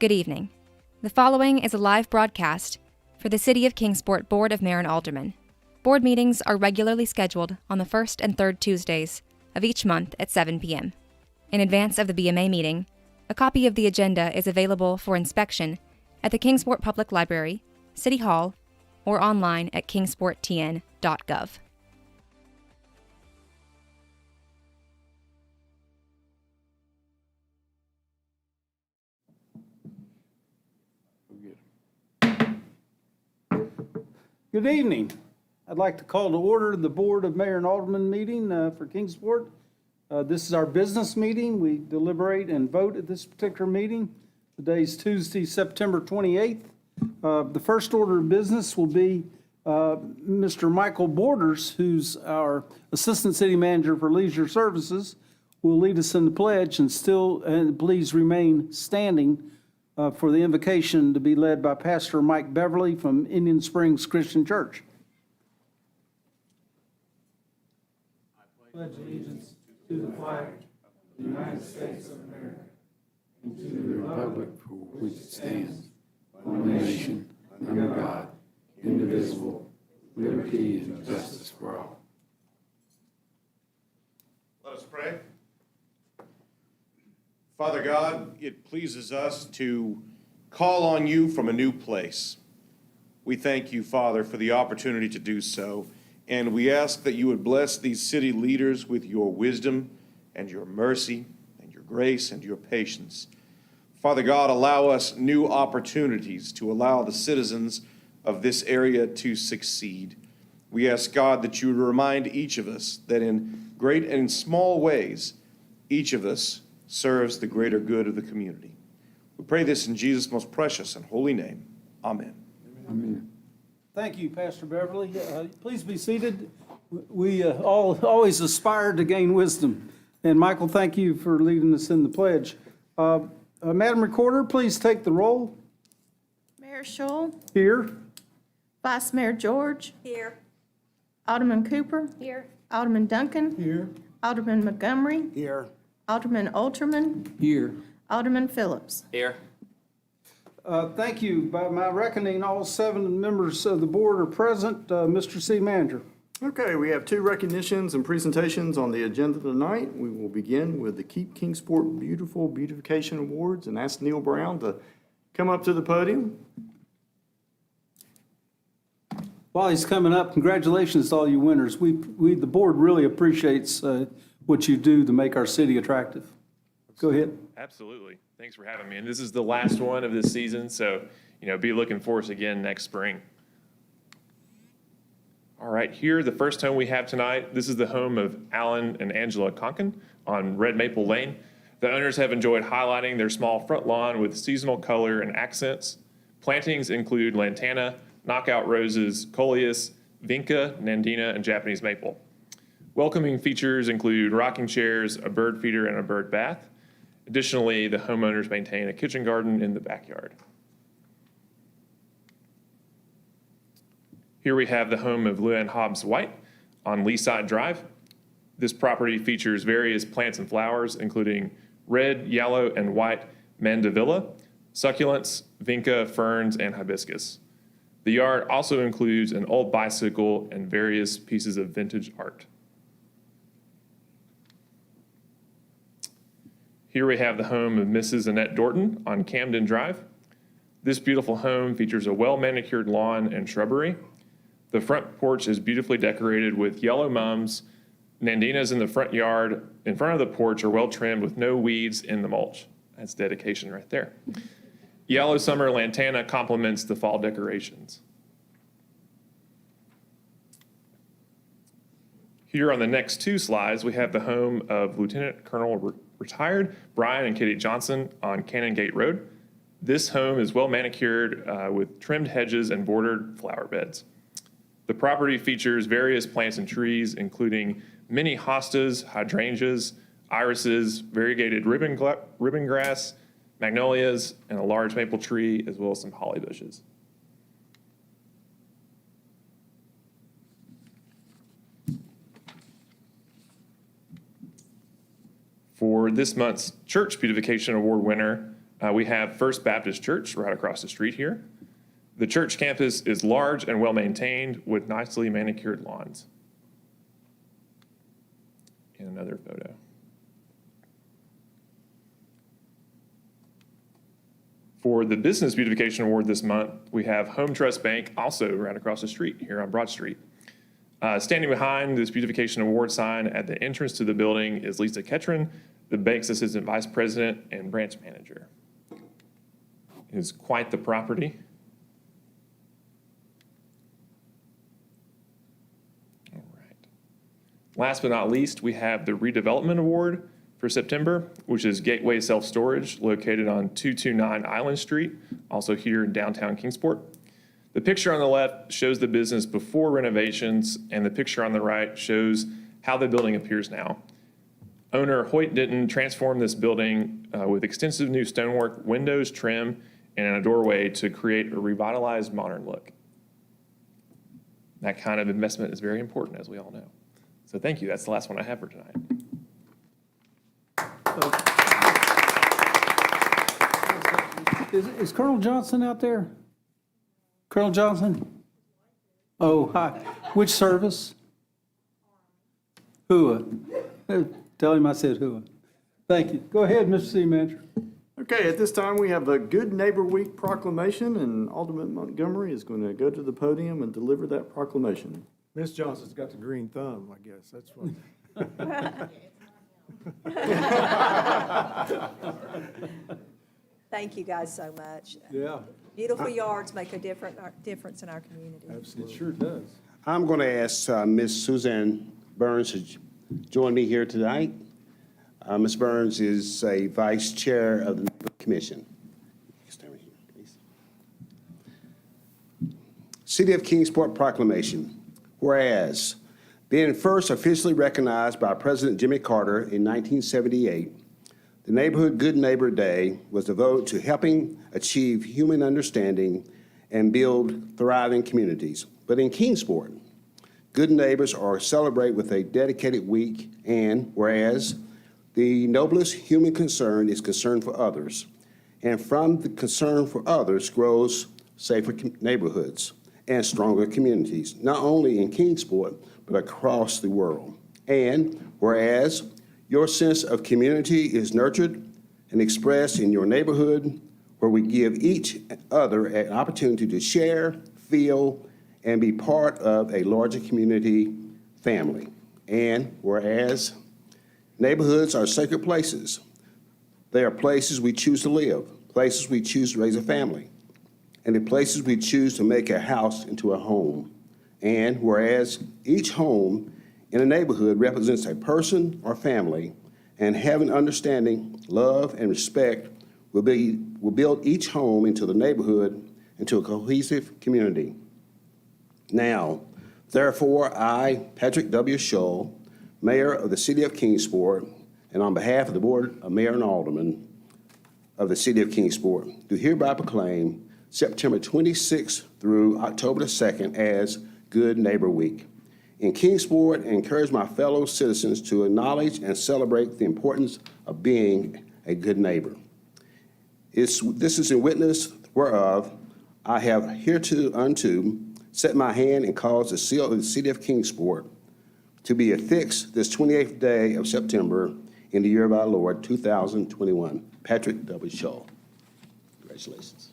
Good evening. The following is a live broadcast for the City of Kingsport Board of Mayor and Aldermen. Board meetings are regularly scheduled on the first and third Tuesdays of each month at 7 p.m. In advance of the BMA meeting, a copy of the agenda is available for inspection at the Kingsport Public Library, City Hall, or online at kingsporttn.gov. Good evening. I'd like to call to order the Board of Mayor and Alderman meeting for Kingsport. This is our business meeting. We deliberate and vote at this particular meeting. Today's Tuesday, September 28th. The first order of business will be Mr. Michael Borders, who's our Assistant City Manager for Leisure Services, will lead us in the pledge and please remain standing for the invocation to be led by Pastor Mike Beverly from Indian Springs Christian Church. I pledge allegiance to the flag of the United States of America and to the republic for which it stands, one nation, under God, indivisible, with liberty and justice for all. Let us pray. Father God, it pleases us to call on you from a new place. We thank you, Father, for the opportunity to do so, and we ask that you would bless these city leaders with your wisdom and your mercy and your grace and your patience. Father God, allow us new opportunities to allow the citizens of this area to succeed. We ask, God, that you would remind each of us that in great and small ways, each of us serves the greater good of the community. We pray this in Jesus' most precious and holy name. Amen. Amen. Thank you, Pastor Beverly. Please be seated. We always aspire to gain wisdom. And Michael, thank you for leading us in the pledge. Madam Recorder, please take the roll. Mayor Shull. Here. Vice Mayor George. Here. Alderman Cooper. Here. Alderman Duncan. Here. Alderman Montgomery. Here. Alderman Alterman. Here. Alderman Phillips. Here. Thank you. By my reckoning, all 7 members of the board are present. Mr. City Manager. Okay, we have 2 recognitions and presentations on the agenda tonight. We will begin with the Keep Kingsport Beautification Awards and ask Neil Brown to come up to the podium. While he's coming up, congratulations to all you winners. The board really appreciates what you do to make our city attractive. Go ahead. Absolutely. Thanks for having me. And this is the last one of this season, so be looking for us again next spring. All right, here, the first home we have tonight, this is the home of Alan and Angela Conkin on Red Maple Lane. The owners have enjoyed highlighting their small front lawn with seasonal color and accents. Plantings include lantana, knockout roses, coleus, vinca, nandina, and Japanese maple. Welcoming features include rocking chairs, a bird feeder, and a bird bath. Additionally, the homeowners maintain a kitchen garden in the backyard. Here we have the home of Luann Hobbs White on Leaside Drive. This property features various plants and flowers, including red, yellow, and white mandevilla, succulents, vinca, ferns, and hibiscus. The yard also includes an old bicycle and various pieces of vintage art. Here we have the home of Mrs. Annette Dorton on Camden Drive. This beautiful home features a well-manicured lawn and shrubbery. The front porch is beautifully decorated with yellow mums. Nandinas in the front yard in front of the porch are well trimmed with no weeds in the mulch. That's dedication right there. Yellow summer lantana complements the fall decorations. Here on the next 2 slides, we have the home of Lieutenant Colonel Retired Brian and Kitty Johnson on Cannon Gate Road. This home is well manicured with trimmed hedges and bordered flower beds. The property features various plants and trees, including many hostas, hydrangeas, irises, variegated ribbon grass, magnolias, and a large maple tree, as well as some holly bushes. For this month's Church Beautification Award winner, We have First Baptist Church right across the street here. The church campus is large and well-maintained with nicely manicured lawns. And another photo. For the Business Beautification Award this month, we have Home Trust Bank also right across the street here on Broad Street. Standing behind this Beautification Award sign at the entrance to the building is Lisa Ketron, the bank's Assistant Vice President and Branch Manager. It is quite the property. All right. Last but not least, we have the Redevelopment Award for September, which is Gateway Self-Storage located on 229 Island Street, also here in downtown Kingsport. The picture on the left shows the business before renovations, and the picture on the right shows how the building appears now. Owner Hoyt Denton transformed this building with extensive new stonework, windows, trim, and a doorway to create a revitalized modern look. That kind of investment is very important, as we all know. So thank you. That's the last one I have for tonight. Is Colonel Johnson out there? Colonel Johnson? Oh, hi. Which service? HUA. Tell him I said HUA. Thank you. Go ahead, Mr. City Manager. Okay, at this time, we have a Good Neighbor Week proclamation, and Alderman Montgomery is going to go to the podium and deliver that proclamation. Miss Johnson's got the green thumb, I guess, that's what. Thank you guys so much. Yeah, Beautiful yards make a difference in our community. it sure does. I'm going to ask Ms. Suzanne Burns to join me here tonight. Ms. Burns is a vice chair of the commission. Stand right here, please. City of Kingsport Proclamation. Whereas, being first officially recognized by President Jimmy Carter in 1978, the Neighborhood Good Neighbor Day was devoted to helping achieve human understanding and build thriving communities. But in Kingsport, good neighbors are celebrated with a dedicated week, and whereas the noblest human concern is concern for others, and from the concern for others grows safer neighborhoods and stronger communities, not only in Kingsport, but across the world. And whereas your sense of community is nurtured and expressed in your neighborhood, where we give each other an opportunity to share, feel, and be part of a larger community family. And whereas neighborhoods are sacred places, they are places we choose to live, places we choose to raise a family, and the places we choose to make a house into a home. And whereas each home in a neighborhood represents a person or family, and having understanding, love, and respect will build each home into the neighborhood into a cohesive community. Now, therefore, I, Patrick W. Shull, Mayor of the City of Kingsport, and on behalf of the Board of Mayor and Alderman of the City of Kingsport, do hereby proclaim September 26th through October the 2nd as Good Neighbor Week. In Kingsport, I encourage my fellow citizens to acknowledge and celebrate the importance of being a good neighbor. This is in witness whereof I have hereunto set my hand and caused the seal of the City of Kingsport to be affixed this 28th day of September in the year of our Lord, 2021. Patrick W. Shull. Congratulations.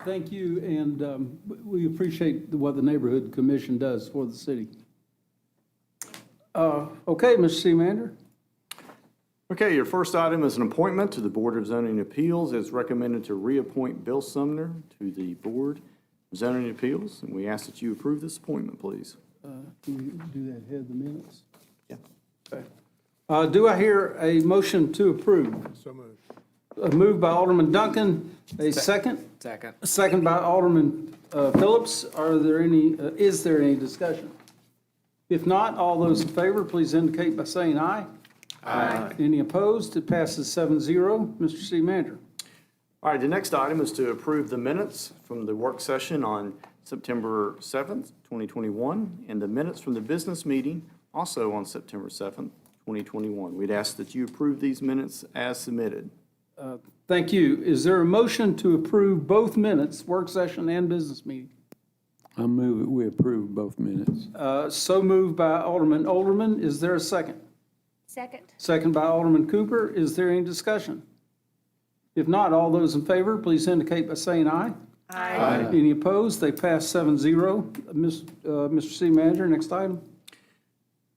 Thank you, and we appreciate what the Neighborhood Commission does for the city. Okay, Mr. City Manager. Okay, your first item is an appointment to the Board of Zoning Appeals. It's recommended to reappoint Bill Sumner to the Board of Zoning Appeals, and we ask that you approve this appointment, please. Can we do that ahead of the minutes? Yeah. Okay. Do I hear a motion to approve? So moved. A move by Alderman Duncan, a second? Second. A second by Alderman Phillips. Is there any discussion? If not, all those in favor, please indicate by saying aye. Aye. Any opposed? It passes 7-0. Mr. City Manager. All right, the next item is to approve the minutes from the work session on September 7th, 2021, and the minutes from the business meeting also on September 7th, 2021. We'd ask that you approve these minutes as submitted. Thank you. Is there a motion to approve both minutes, work session and business meeting? I move that we approve both minutes. So moved by Alderman Alderman. Is there a second? Second. Second by Alderman Cooper. Is there any discussion? If not, all those in favor, please indicate by saying aye. Aye. Any opposed? They pass 7-0. Mr. City Manager, next item.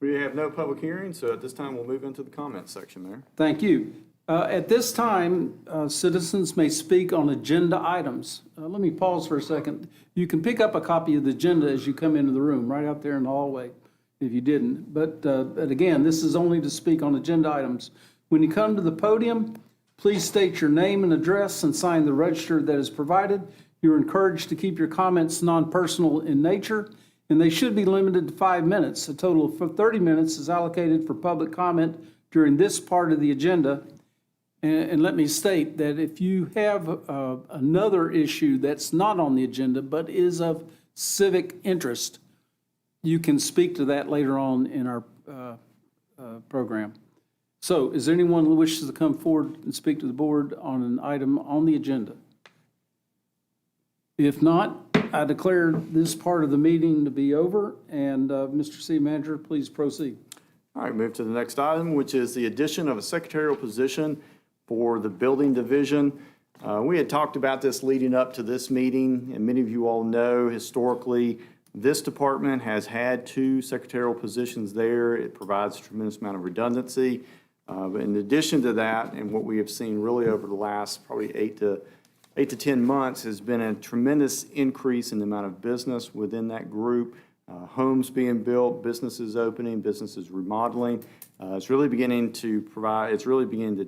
We have no public hearing, so at this time, we'll move into the comments section, Mayor. Thank you. At this time, citizens may speak on agenda items. Let me pause for a second. You can pick up a copy of the agenda as you come into the room, right out there in the hallway, if you didn't. But again, this is only to speak on agenda items. When you come to the podium, please state your name and address and sign the register that is provided. You're encouraged to keep your comments non-personal in nature, and they should be limited to 5 minutes. A total of 30 minutes is allocated for public comment during this part of the agenda. And let me state that if you have another issue that's not on the agenda but is of civic interest, you can speak to that later on in our program. So is there anyone who wishes to come forward and speak to the board on an item on the agenda? If not, I declare this part of the meeting to be over, and Mr. City Manager, please proceed. All right, move to the next item, which is the addition of a secretarial position for the building division. We had talked about this leading up to this meeting, and many of you all know historically, this department has had 2 secretarial positions there. It provides a tremendous amount of redundancy. But in addition to that, and what we have seen really over the last probably 8 to 10 months has been a tremendous increase in the amount of business within that group. Homes being built, businesses opening, businesses remodeling. It's really beginning to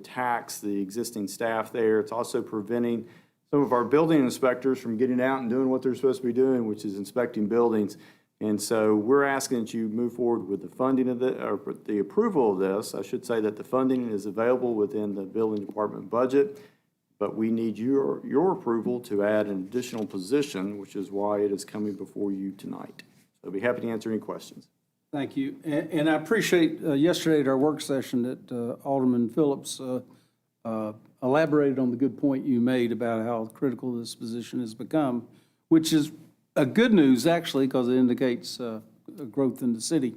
tax the existing staff there. It's also preventing some of our building inspectors from getting out and doing what they're supposed to be doing, which is inspecting buildings. And so we're asking that you move forward with the funding of the approval of this. I should say that the funding is available within the building department budget, but we need your approval to add an additional position, which is why it is coming before you tonight. So I'll be happy to answer any questions. Thank you. And I appreciate yesterday at our work session that Alderman Phillips elaborated on the good point you made about how critical this position has become, which is a good news, actually, because it indicates growth in the city.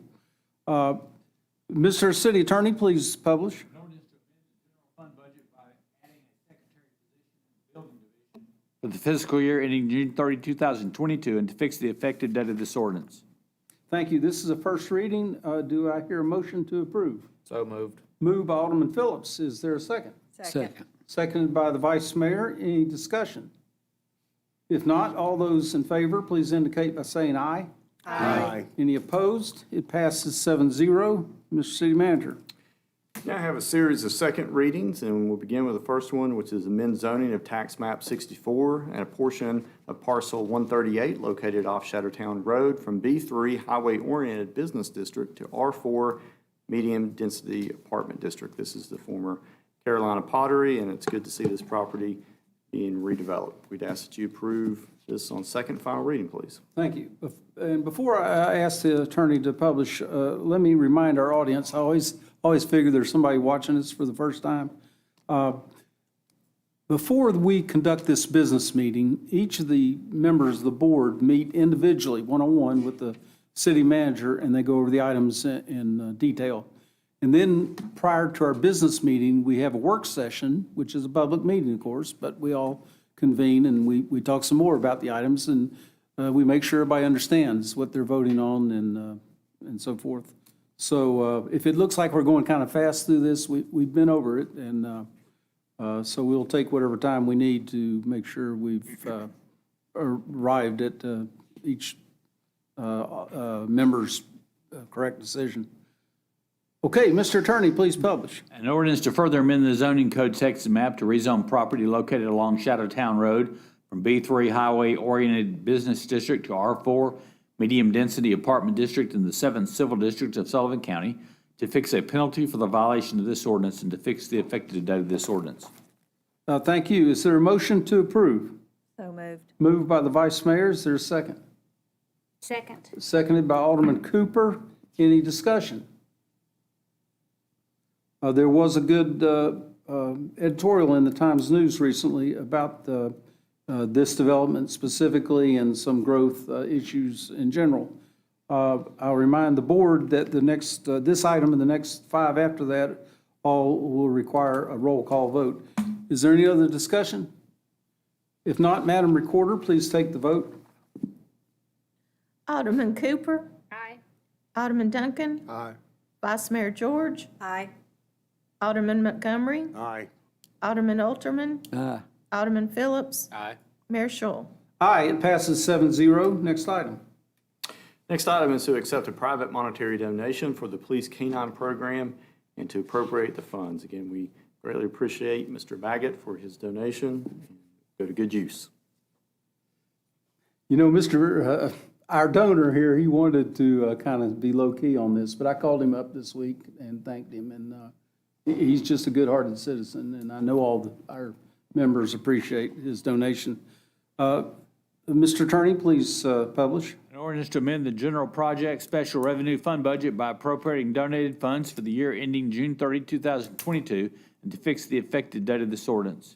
Mr. City Attorney, please publish. For the fiscal year ending June 30, 2022, and to fix the effective date of this ordinance. Thank you. This is a first reading. Do I hear a motion to approve? So moved. Moved by Alderman Phillips. Is there a second? Second. Seconded by the Vice Mayor. Any discussion? If not, all those in favor, please indicate by saying aye. Aye. Any opposed? It passes 7-0. Mr. City Manager. Now I have a series of second readings, and we'll begin with the first one, which is amend zoning of tax map 64 and a portion of parcel 138 located off Shadowtown Road from B3 Highway-Oriented Business District to R4 Medium Density Apartment District. This is the former Carolina Pottery, and it's good to see this property being redeveloped. We'd ask that you approve this on second final reading, please. Thank you. And before I ask the attorney to publish, let me remind our audience, I always figure there's somebody watching this for the first time. Before we conduct this business meeting, each of the members of the board meet individually, one-on-one with the city manager, and they go over the items in detail. And then prior to our business meeting, we have a work session, which is a public meeting, of course, but we all convene and we talk some more about the items, and we make sure everybody understands what they're voting on and so forth. So if it looks like we're going kind of fast through this, we've been over it, and so we'll take whatever time we need to make sure we've arrived at each member's correct decision. Okay, Mr. Attorney, please publish. An ordinance to further amend the zoning code text map to rezone property located along Shadowtown Road from B3 Highway-Oriented Business District to R4 Medium Density Apartment District in the 7th Civil District of Sullivan County, to fix a penalty for the violation of this ordinance and to fix the effective date of this ordinance. Thank you. Is there a motion to approve? So moved. Moved by the Vice Mayor. Is there a second? Second. Seconded by Alderman Cooper. Any discussion? There was a good editorial in the Times News recently about this development specifically and some growth issues in general. I'll remind the board that the next, this item and the next 5 after that all will require a roll call vote. Is there any other discussion? If not, Madam Recorder, please take the vote. Alderman Cooper. Aye. Alderman Duncan. Aye. Vice Mayor George. Aye. Alderman Montgomery. Aye. Alderman Alterman. Aye. Alderman Phillips. Aye. Mayor Schul. Aye, it passes 7-0. Next item. Next item is to accept a private monetary donation for the Police Canine Program and to appropriate the funds. Again, we greatly appreciate Mr. Baggett for his donation. Go to good use. You know, our donor here, he wanted to kind of be low-key on this, but I called him up this week and thanked him, and he's just a good-hearted citizen, and I know all our members appreciate his donation. Mr. Attorney, please publish. An ordinance to amend the general project special revenue fund budget by appropriating donated funds for the year ending June 30, 2022, and to fix the effective date of this ordinance.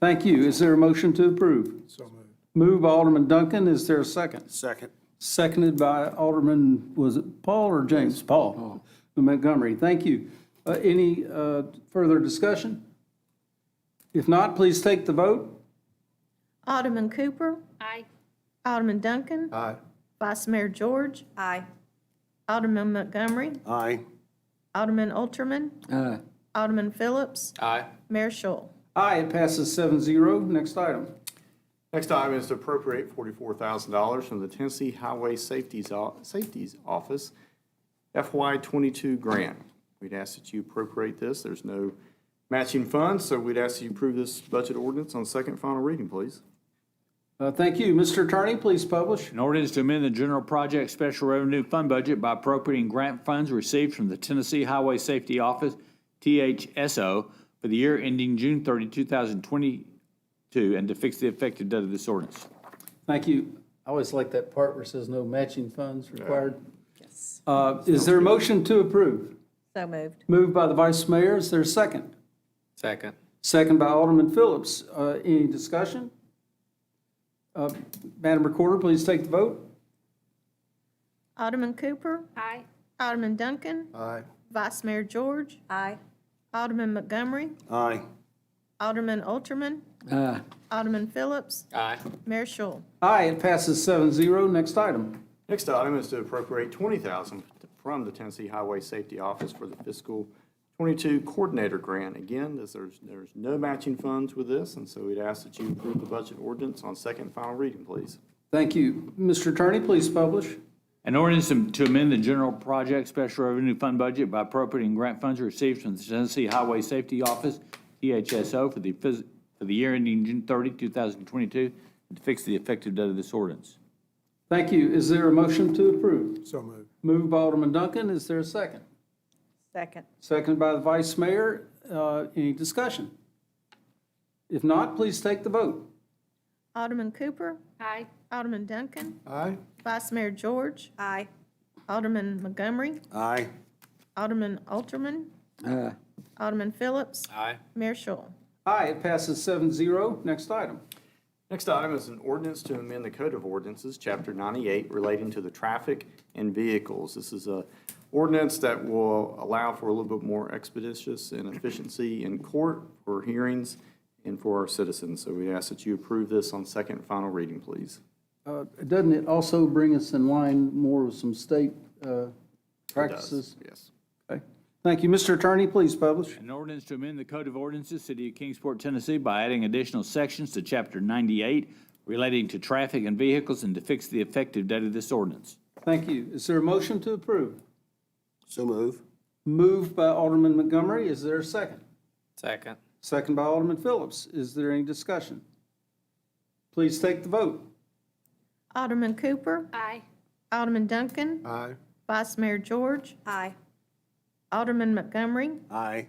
Thank you. Is there a motion to approve? So moved. Moved by Alderman Duncan. Is there a second? Second. Seconded by Alderman, was it Paul or James? Paul Montgomery. Thank you. Any further discussion? If not, please take the vote. Alderman Cooper. Aye. Alderman Duncan. Aye. Vice Mayor George. Aye. Alderman Montgomery. Aye. Alderman Alterman. Aye. Alderman Phillips. Aye. Mayor Schul. Aye, it passes 7-0. Next item. Next item is to appropriate $44,000 from the Tennessee Highway Safety's Office FY22 grant. We'd ask that you appropriate this. There's no matching funds, so we'd ask that you approve this budget ordinance on second and final reading, please. Thank you. Mr. Attorney, please publish. An ordinance to amend the general project special revenue fund budget by appropriating grant funds received from the Tennessee Highway Safety Office, THSO, for the year ending June 30, 2022, and to fix the effective date of this ordinance. Thank you. I always like that part where it says no matching funds required. Yes. Is there a motion to approve? So moved. Moved by the Vice Mayor. Is there a second? Second. Second by Alderman Phillips. Any discussion? Madam Recorder, please take the vote. Alderman Cooper. Aye. Alderman Duncan. Aye. Vice Mayor George. Aye. Alderman Montgomery. Aye. Alderman Alterman. Aye. Alderman Phillips. Aye. Mayor Schul. Aye, it passes 7-0. Next item. Next item is to appropriate $20,000 from the Tennessee Highway Safety Office for the fiscal 22 coordinator grant. Again, there's no matching funds with this, and so we'd ask that you approve the budget ordinance on second and final reading, please. Thank you. Mr. Attorney, please publish. An ordinance to amend the general project special revenue fund budget by appropriating grant funds received from the Tennessee Highway Safety Office, THSO, for the year ending June 30, 2022, and to fix the effective date of this ordinance. Thank you. Is there a motion to approve? So moved. Moved by Alderman Duncan. Is there a second? Second. Seconded by the Vice Mayor. Any discussion? If not, please take the vote. Alderman Cooper. Aye. Alderman Duncan. Aye. Vice Mayor George. Aye. Alderman Montgomery. Aye. Alderman Alterman. Aye. Alderman Phillips. Aye. Mayor Schul. Aye, it passes 7-0. Next item. Next item is an ordinance to amend the Code of Ordinances, Chapter 98, relating to the traffic and vehicles. This is a ordinance that will allow for a little bit more expeditious and efficiency in court for hearings and for our citizens. So we ask that you approve this on second and final reading, please. Doesn't it also bring us in line more with some state It does, practices? yes. Okay. Thank you. Mr. Attorney, please publish. An ordinance to amend the Code of Ordinances, City of Kingsport, Tennessee, by adding additional sections to Chapter 98 relating to traffic and vehicles and to fix the effective date of this ordinance. Thank you. Is there a motion to approve? So move. Moved by Alderman Montgomery. Is there a second? Second. Second by Alderman Phillips. Is there any discussion? Please take the vote. Alderman Cooper. Aye. Alderman Duncan. Aye. Vice Mayor George. Aye. Alderman Montgomery. Aye.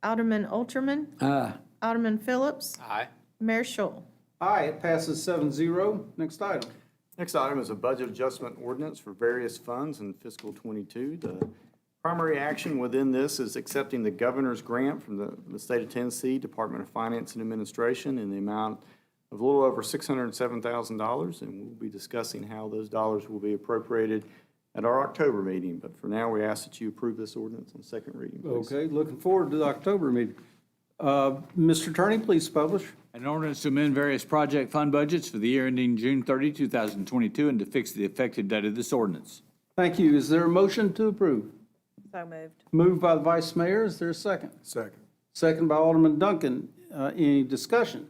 Alderman Alterman. Aye. Alderman Phillips. Aye. Mayor Schul. Aye, it passes 7-0. Next item. Next item is a budget adjustment ordinance for various funds in fiscal '22. The Primary action within this is accepting the governor's grant from the state of Tennessee Department of Finance and Administration in the amount of a little over $607,000, and we'll be discussing how those dollars will be appropriated at our October meeting. But for now, we ask that you approve this ordinance on second reading, please. Okay, looking forward to the October meeting. Mr. Attorney, please publish. An ordinance to amend various project fund budgets for the year ending June 30, 2022, and to fix the effective date of this ordinance. Thank you. Is there a motion to approve? So moved. Moved by the Vice Mayor. Is there a second? Second. Second by Alderman Duncan. Any discussion?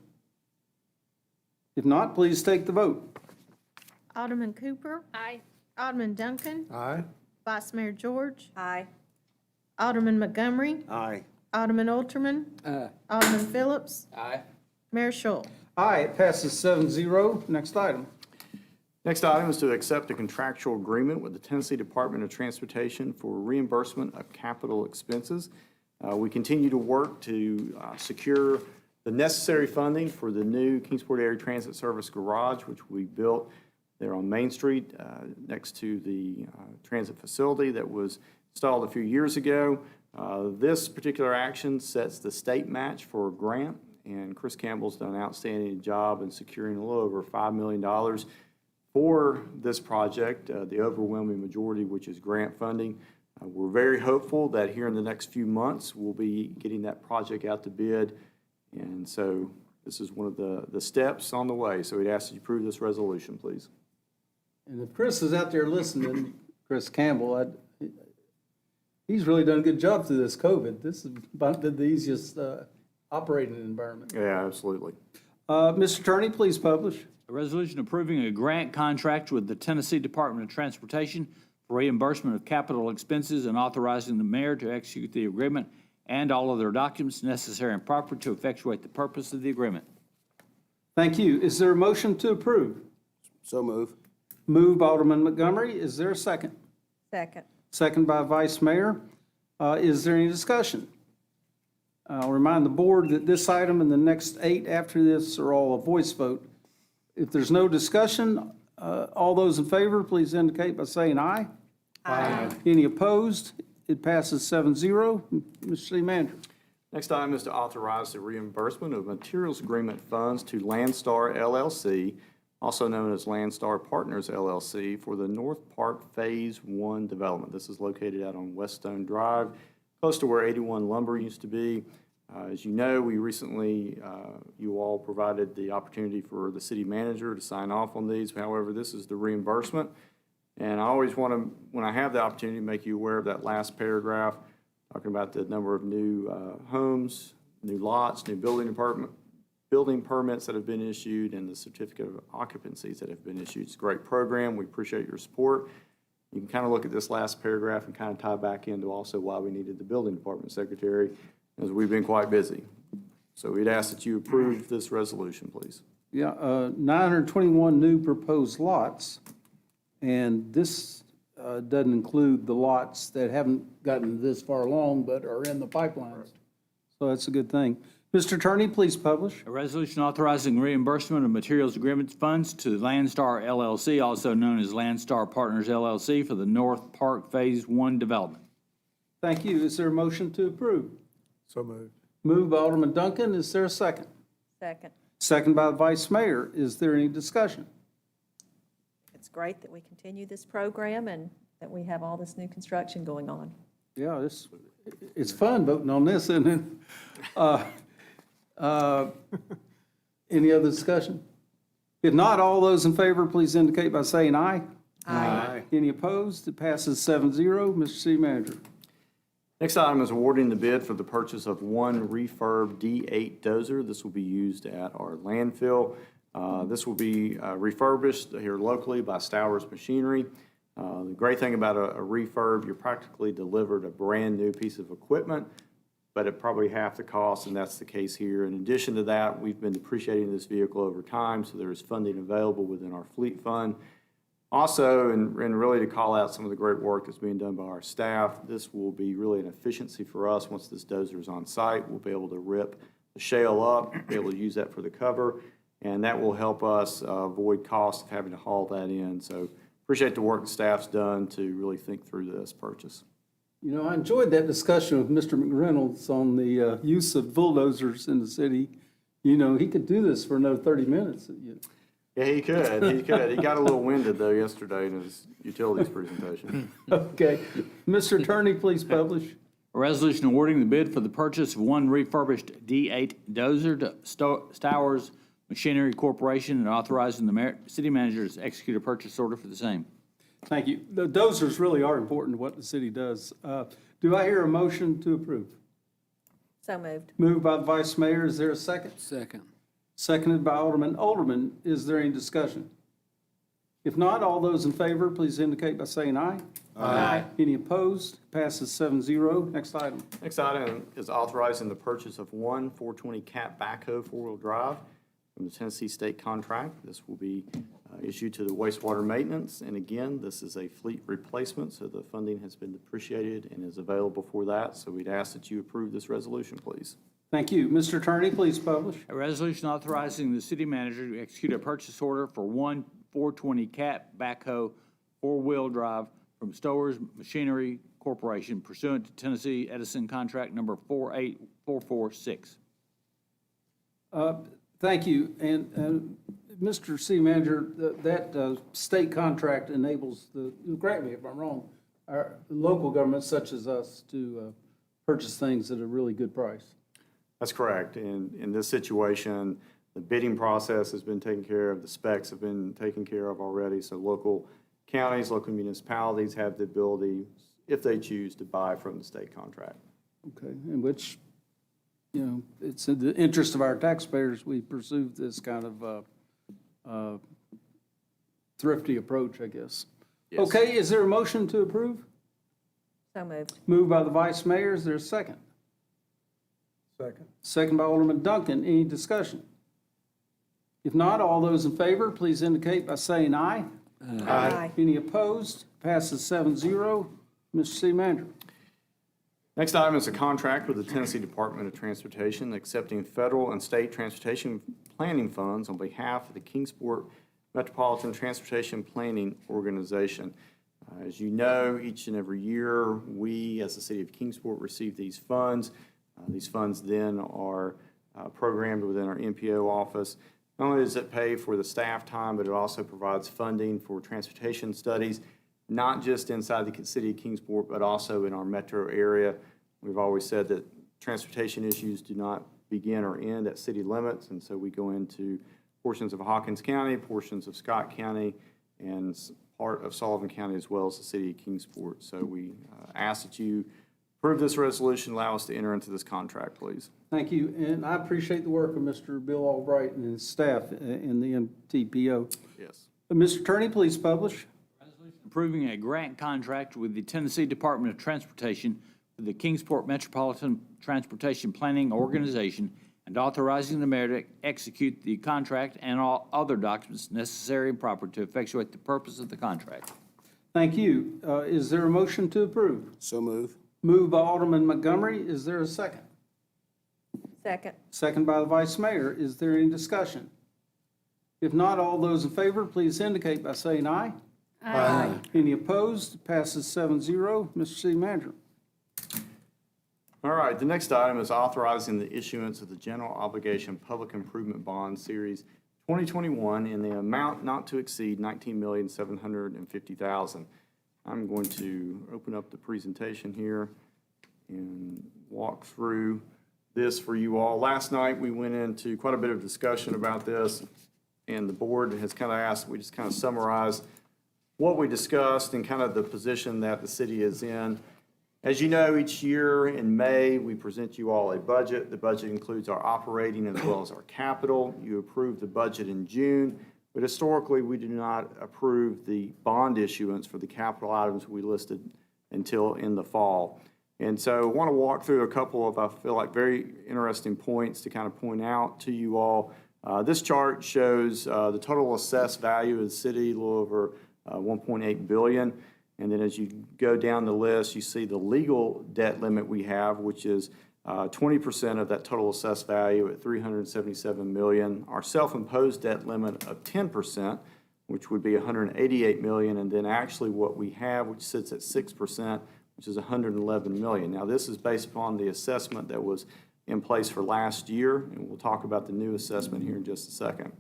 If not, please take the vote. Alderman Cooper. Aye. Alderman Duncan. Aye. Vice Mayor George. Aye. Alderman Montgomery. Aye. Alderman Alterman. Alderman Phillips. Aye. Mayor Schul. Aye, it passes 7-0. Next item. Next item is to accept a contractual agreement with the Tennessee Department of Transportation for reimbursement of capital expenses. We continue to work to secure the necessary funding for the new Kingsport Area Transit Service Garage, which we built there on Main Street next to the transit facility that was installed a few years ago. This particular action sets the state match for a grant, and Chris Campbell's done an outstanding job in securing a little over $5 million for this project, the overwhelming majority, which is grant funding. We're very hopeful that here in the next few months, we'll be getting that project out to bid. And so this is one of the steps on the way. So we'd ask that you approve this resolution, please. And if Chris is out there listening, Chris Campbell, he's really done a good job through this COVID. This is about the easiest operating environment. Yeah, absolutely. Mr. Attorney, please publish. A resolution approving a grant contract with the Tennessee Department of Transportation for reimbursement of capital expenses and authorizing the mayor to execute the agreement and all other documents necessary and proper to effectuate the purpose of the agreement. Thank you. Is there a motion to approve? So move. Moved by Alderman Montgomery. Is there a second? Second. Second by Vice Mayor. Is there any discussion? I'll remind the board that this item and the next 8 after this are all a voice vote. If there's no discussion, all those in favor, please indicate by saying aye. Aye. Any opposed? It passes 7-0. Mr. City Manager. Next item is to authorize the reimbursement of materials agreement funds to Landstar LLC, also known as Landstar Partners LLC, for the North Park Phase 1 development. This is located out on Weststone Drive, close to where 81 Lumber used to be. As you know, we recently, you all provided the opportunity for the city manager to sign off on these. However, this is the reimbursement. And I always want to, when I have the opportunity, make you aware of that last paragraph, talking about the number of new homes, new lots, new building permits that have been issued, and the certificate of occupancies that have been issued. It's a great program. We appreciate your support. You can kind of look at this last paragraph and kind of tie back into also why we needed the building department secretary, as we've been quite busy. So we'd ask that you approve this resolution, please. Yeah, 921 new proposed lots, and this doesn't include the lots that haven't gotten this far along but are in the pipelines. So that's a good thing. Mr. Attorney, please publish. A resolution authorizing reimbursement of materials agreement funds to Landstar LLC, also known as Landstar Partners LLC, for the North Park Phase 1 development. Thank you. Is there a motion to approve? So moved. Moved by Alderman Duncan. Is there a second? Second. Second by the Vice Mayor. Is there any discussion? It's great that we continue this program and that we have all this new construction going on. Yeah, it's fun voting on this, isn't it? Any other discussion? If not, all those in favor, please indicate by saying aye. Aye. Any opposed? It passes 7-0. Mr. City Manager. Next item is awarding the bid for the purchase of one Refurb D8 Dozer. This will be used at our landfill. This will be refurbished here locally by Stowers Machinery. The great thing about a refurb, you're practically delivered a brand-new piece of equipment, but at probably half the cost, and that's the case here. In addition to that, we've been depreciating this vehicle over time, so there is funding available within our fleet fund. Also, and really to call out some of the great work that's being done by our staff, this will be really an efficiency for us. Once this dozer is on site, we'll be able to rip the shale up, be able to use that for the cover, and that will help us avoid costs of having to haul that in. So appreciate the work the staff's done to really think through this purchase. You know, I enjoyed that discussion with Mr. McReynolds on the use of bulldozers in the city. You know, he could do this for another 30 minutes. Yeah, he could. He could. He got a little winded, though, yesterday in his utilities presentation. Okay. Mr. Attorney, please publish. A resolution awarding the bid for the purchase of one refurbished D8 Dozer to Stowers Machinery Corporation and authorizing the city manager to execute a purchase order for the same. Thank you. The dozers really are important to what the city does. Do I hear a motion to approve? So moved. Moved by the Vice Mayor. Is there a second? Second. Seconded by Alderman. Alderman, is there any discussion? If not, all those in favor, please indicate by saying aye. Aye. Any opposed? Passes 7-0. Next item. Next item is authorizing the purchase of one 420 cat backhoe four-wheel drive from the Tennessee State contract. This will be issued to the wastewater maintenance. And again, this is a fleet replacement, so the funding has been depreciated and is available for that. So we'd ask that you approve this resolution, please. Thank you. Mr. Attorney, please publish. A resolution authorizing the city manager to execute a purchase order for one 420 cat backhoe four-wheel drive from Stowers Machinery Corporation pursuant to Tennessee Edison contract number 48446. Thank you. And Mr. City Manager, that state contract enables correct me if I'm wrong, our local governments such as us to purchase things at a really good price. That's correct. In this situation, the bidding process has been taken care of, the specs have been taken care of already, so local counties, local municipalities have the ability, if they choose, to buy from the state contract. Okay, in which, you know, it's in the interest of our taxpayers, we pursue this kind of thrifty approach, I guess. Yes. Okay, is there a motion to approve? So moved. Moved by the Vice Mayor, is there a second? Second. Second by Alderman Duncan, any discussion? If not, all those in favor, please indicate by saying aye. Aye. Any opposed? Passes 7-0. Mr. City Manager. Next item is a contract with the Tennessee Department of Transportation accepting federal and state transportation planning funds on behalf of the Kingsport Metropolitan Transportation Planning Organization. As you know, each and every year, we, as the City of Kingsport, receive these funds. These funds then are programmed within our MPO office. Not only does it pay for the staff time, but it also provides funding for transportation studies, not just inside the city of Kingsport, but also in our metro area. We've always said that transportation issues do not begin or end at city limits, and so we go into portions of Hawkins County, portions of Scott County, and part of Sullivan County, as well as the city of Kingsport. So we ask that you approve this resolution, allow us to enter into this contract, please. Thank you, and I appreciate the work of Mr. Bill Albright and his staff in the MTPO. Yes. Mr. Attorney, please publish. Approving a grant contract with the Tennessee Department of Transportation for the Kingsport Metropolitan Transportation Planning Organization and authorizing the mayor to execute the contract and all other documents necessary and proper to effectuate the purpose of the contract. Thank you. Is there a motion to approve? So move. Moved by Alderman Montgomery. Is there a second? Second. Second by the Vice Mayor. Is there any discussion? If not, all those in favor, please indicate by saying aye. Aye. Any opposed? Passes 7-0. Mr. City Manager. All right, the next item is authorizing the issuance of the General Obligation Public Improvement Bond Series 2021 in the amount not to exceed $19,750,000. I'm going to open up the presentation here and walk through this for you all. Last night, we went into quite a bit of discussion about this, and the board has kind of asked, we just kind of summarize what we discussed and kind of the position that the city is in. As you know, each year in May, we present you all a budget. The budget includes our operating as well as our capital. You approve the budget in June, but historically, we do not approve the bond issuance for the capital items we listed until in the fall. And so I want to walk through a couple of, I feel like, very interesting points to kind of point out to you all. This chart shows the total assessed value of the city, a little over $1.8 billion. And then as you go down the list, you see the legal debt limit we have, which is 20% of that total assessed value at $377 million. Our self-imposed debt limit of 10%, which would be $188 million. And then actually what we have, which sits at 6%, which is $111 million. Now, this is based upon the assessment that was in place for last year, and we'll talk about the new assessment here in just a second.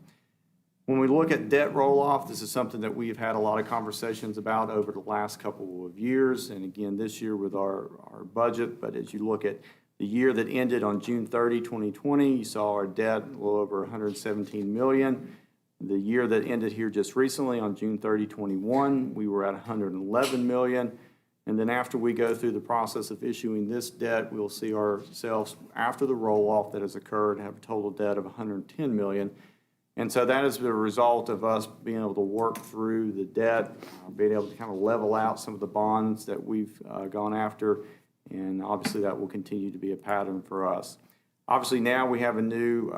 When we look at debt roll-off, this is something that we've had a lot of conversations about over the last couple of years, and again this year with our budget. But as you look at the year that ended on June 30, 2020, you saw our debt a little over $117 million. The year that ended here just recently on June 30, 21, we were at $111 million. And then after we go through the process of issuing this debt, we'll see ourselves, after the roll-off that has occurred, have a total debt of $110 million. And so that is the result of us being able to work through the debt, being able to kind of level out some of the bonds that we've gone after, and obviously that will continue to be a pattern for us. Obviously now we have a new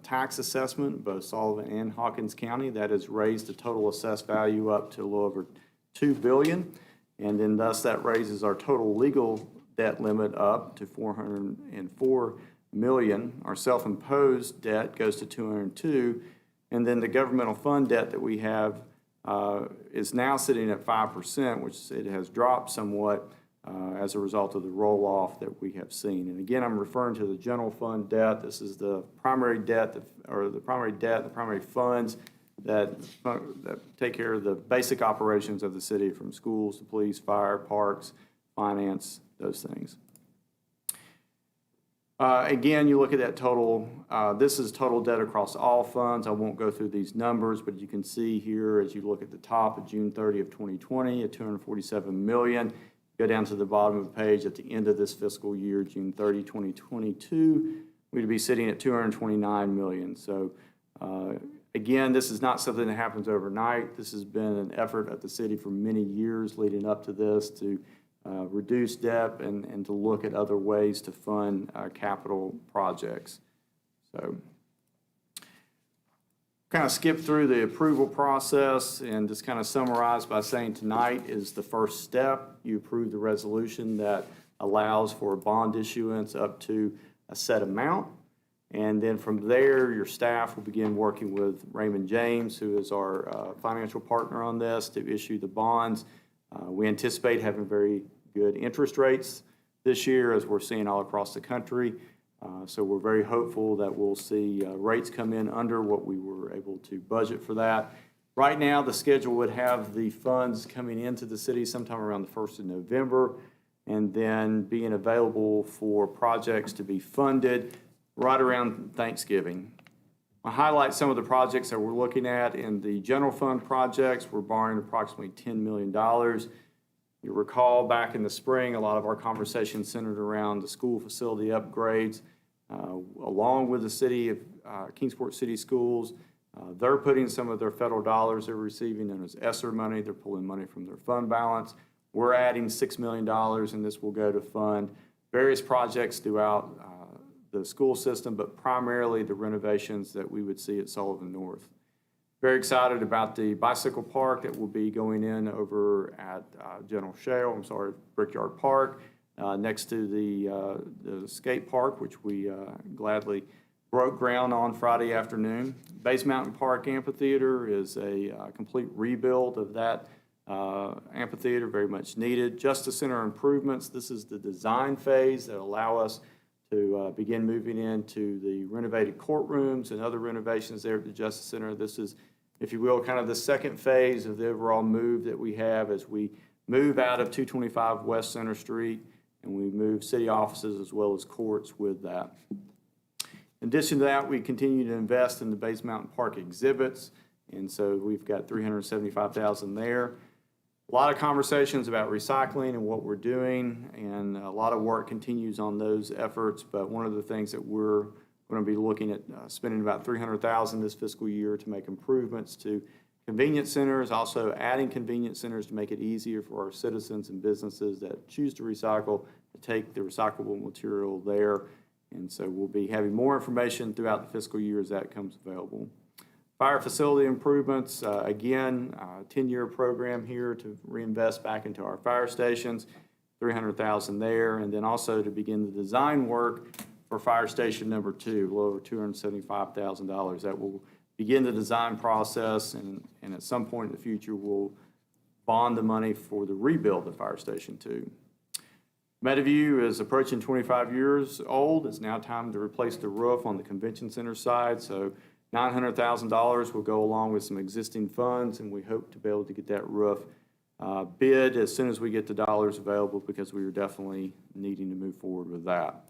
tax assessment, both Sullivan and Hawkins County, that has raised the total assessed value up to a little over $2 billion, and then thus that raises our total legal debt limit up to $404 million. Our self-imposed debt goes to $202. And then the governmental fund debt that we have is now sitting at 5%, which it has dropped somewhat as a result of the roll-off that we have seen. And again, I'm referring to the general fund debt. This is the primary debt, the primary funds that take care of the basic operations of the city, from schools to police, fire, parks, finance, those things. Again, you look at that total, this is total debt across all funds. I won't go through these numbers, but you can see here as you look at the top of June 30 of 2020 at $247 million. Go down to the bottom of the page at the end of this fiscal year, June 30, 2022, we'd be sitting at $229 million. So again, this is not something that happens overnight. This has been an effort at the city for many years leading up to this to reduce debt and to look at other ways to fund capital projects. So kind of skip through the approval process and just kind of summarize by saying tonight is the first step. You approve the resolution that allows for bond issuance up to a set amount. And then from there, your staff will begin working with Raymond James, who is our financial partner on this, to issue the bonds. We anticipate having very good interest rates this year, as we're seeing all across the country. So we're very hopeful that we'll see rates come in under what we were able to budget for that. Right now, the schedule would have the funds coming into the city sometime around the 1st of November, and then being available for projects to be funded right around Thanksgiving. I'll highlight some of the projects that we're looking at. In the general fund projects, we're borrowing approximately $10 million. You recall back in the spring, a lot of our conversations centered around the school facility upgrades, along with the city of Kingsport City Schools. They're putting some of their federal dollars they're receiving known as ESSER money. They're pulling money from their fund balance. We're adding $6 million, and this will go to fund various projects throughout the school system, but primarily the renovations that we would see at Sullivan North. Very excited about the bicycle park that will be going in over at Brickyard Park, next to the skate park, which we gladly broke ground on Friday afternoon. Base Mountain Park Amphitheater is a complete rebuild of that amphitheater, very much needed. Justice Center improvements, this is the design phase that allow us to begin moving into the renovated courtrooms and other renovations there at the Justice Center. This is, if you will, kind of the second phase of the overall move that we have as we move out of 225 West Center Street and we move city offices as well as courts with that. In addition to that, we continue to invest in the Base Mountain Park exhibits, and so we've got $375,000 there. A lot of conversations about recycling and what we're doing, and a lot of work continues on those efforts. But one of the things that we're going to be looking at spending about $300,000 this fiscal year to make improvements to convenience centers, also adding convenience centers to make it easier for our citizens and businesses that choose to recycle to take the recyclable material there. And so we'll be having more information throughout the fiscal year as that comes available. Fire facility improvements, again, 10-year program here to reinvest back into our fire stations, $300,000 there, and then also to begin the design work for fire station number 2, a little over $275,000. That will begin the design process, and at some point in the future, we'll bond the money for the rebuild of fire station 2. Meadowview is approaching 25 years old. It's now time to replace the roof on the convention center side. So $900,000 will go along with some existing funds, and we hope to be able to get that roof bid as soon as we get the dollars available, because we are definitely needing to move forward with that.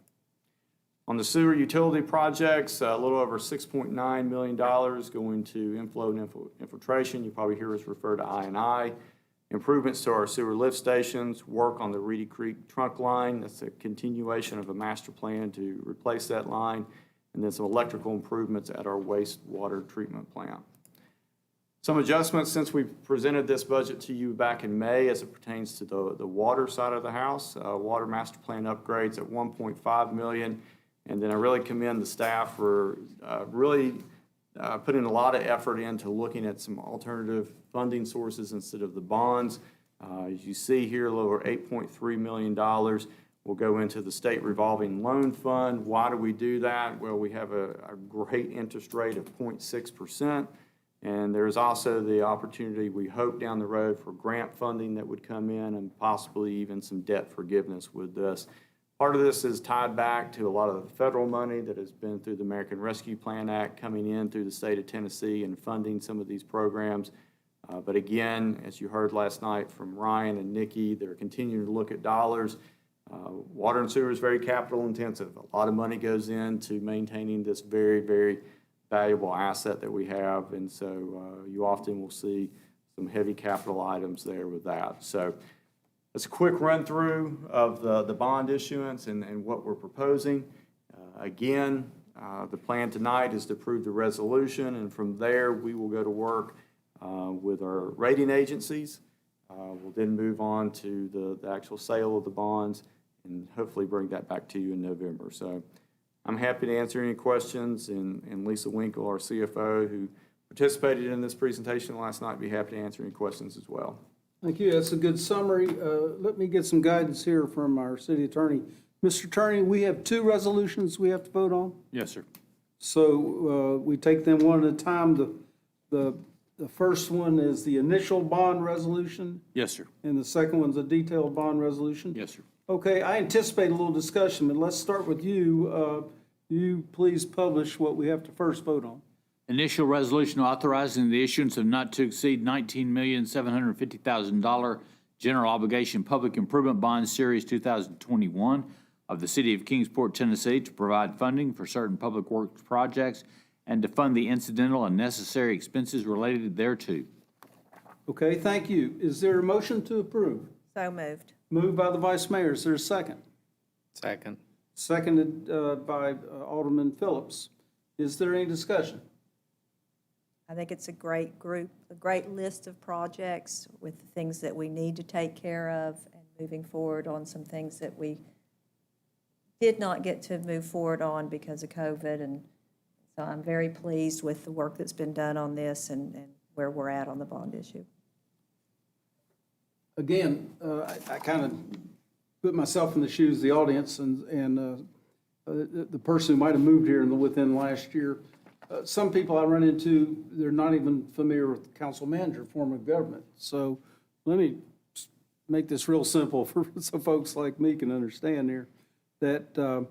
On the sewer utility projects, a little over $6.9 million going to inflow and infiltration. You probably hear us refer to I&I. Improvements to our sewer lift stations, work on the Reedy Creek trunk line. That's a continuation of a master plan to replace that line, and then some electrical improvements at our wastewater treatment plant. Some adjustments since we presented this budget to you back in May as it pertains to the water side of the house. Water master plan upgrades at $1.5 million. And then I really commend the staff for really putting a lot of effort into looking at some alternative funding sources instead of the bonds. As you see here, a little over $8.3 million will go into the state revolving loan fund. Why do we do that? Well, we have a great interest rate of 0.6%. And there's also the opportunity, we hope down the road, for grant funding that would come in and possibly even some debt forgiveness with this. Part of this is tied back to a lot of the federal money that has been through the American Rescue Plan Act coming in through the state of Tennessee and funding some of these programs. But again, as you heard last night from Ryan and Nikki, they're continuing to look at dollars. Water and sewer is very capital intensive. A lot of money goes into maintaining this very, very valuable asset that we have. And so you often will see some heavy capital items there with that. So that's a quick run through of the bond issuance and what we're proposing. Again, the plan tonight is to approve the resolution, and from there we will go to work with our rating agencies. We'll then move on to the actual sale of the bonds and hopefully bring that back to you in November. So I'm happy to answer any questions, and Lisa Winkle, our CFO, who participated in this presentation last night, be happy to answer any questions as well. Thank you. That's a good summary. Let me get some guidance here from our city attorney. Mr. Attorney, we have two resolutions we have to vote on. Yes, sir. So we take them one at a time. The first one is the initial bond resolution, Yes, sir. and the second one's a detailed bond resolution. Yes, sir. Okay, I anticipate a little discussion, but let's start with you. You please publish what we have to first vote on. Initial resolution authorizing the issuance of not to exceed $19,750,000 general obligation public improvement bond series 2021 of the city of Kingsport, Tennessee, to provide funding for certain public works projects and to fund the incidental and necessary expenses related thereto. Okay, thank you. Is there a motion to approve? So moved. Moved by the vice mayor. Is there a second? Second. Seconded by Alderman Phillips. Is there any discussion? I think it's a great group, a great list of projects with things that we need to take care of, and moving forward on some things that we did not get to move forward on because of COVID. And so I'm very pleased with the work that's been done on this and where we're at on the bond issue. Again, I kind of put myself in the shoes of the audience and the person who might have moved here within last year. Some people I run into, they're not even familiar with council manager form of government. So let me make this real simple for some folks like me can understand here, that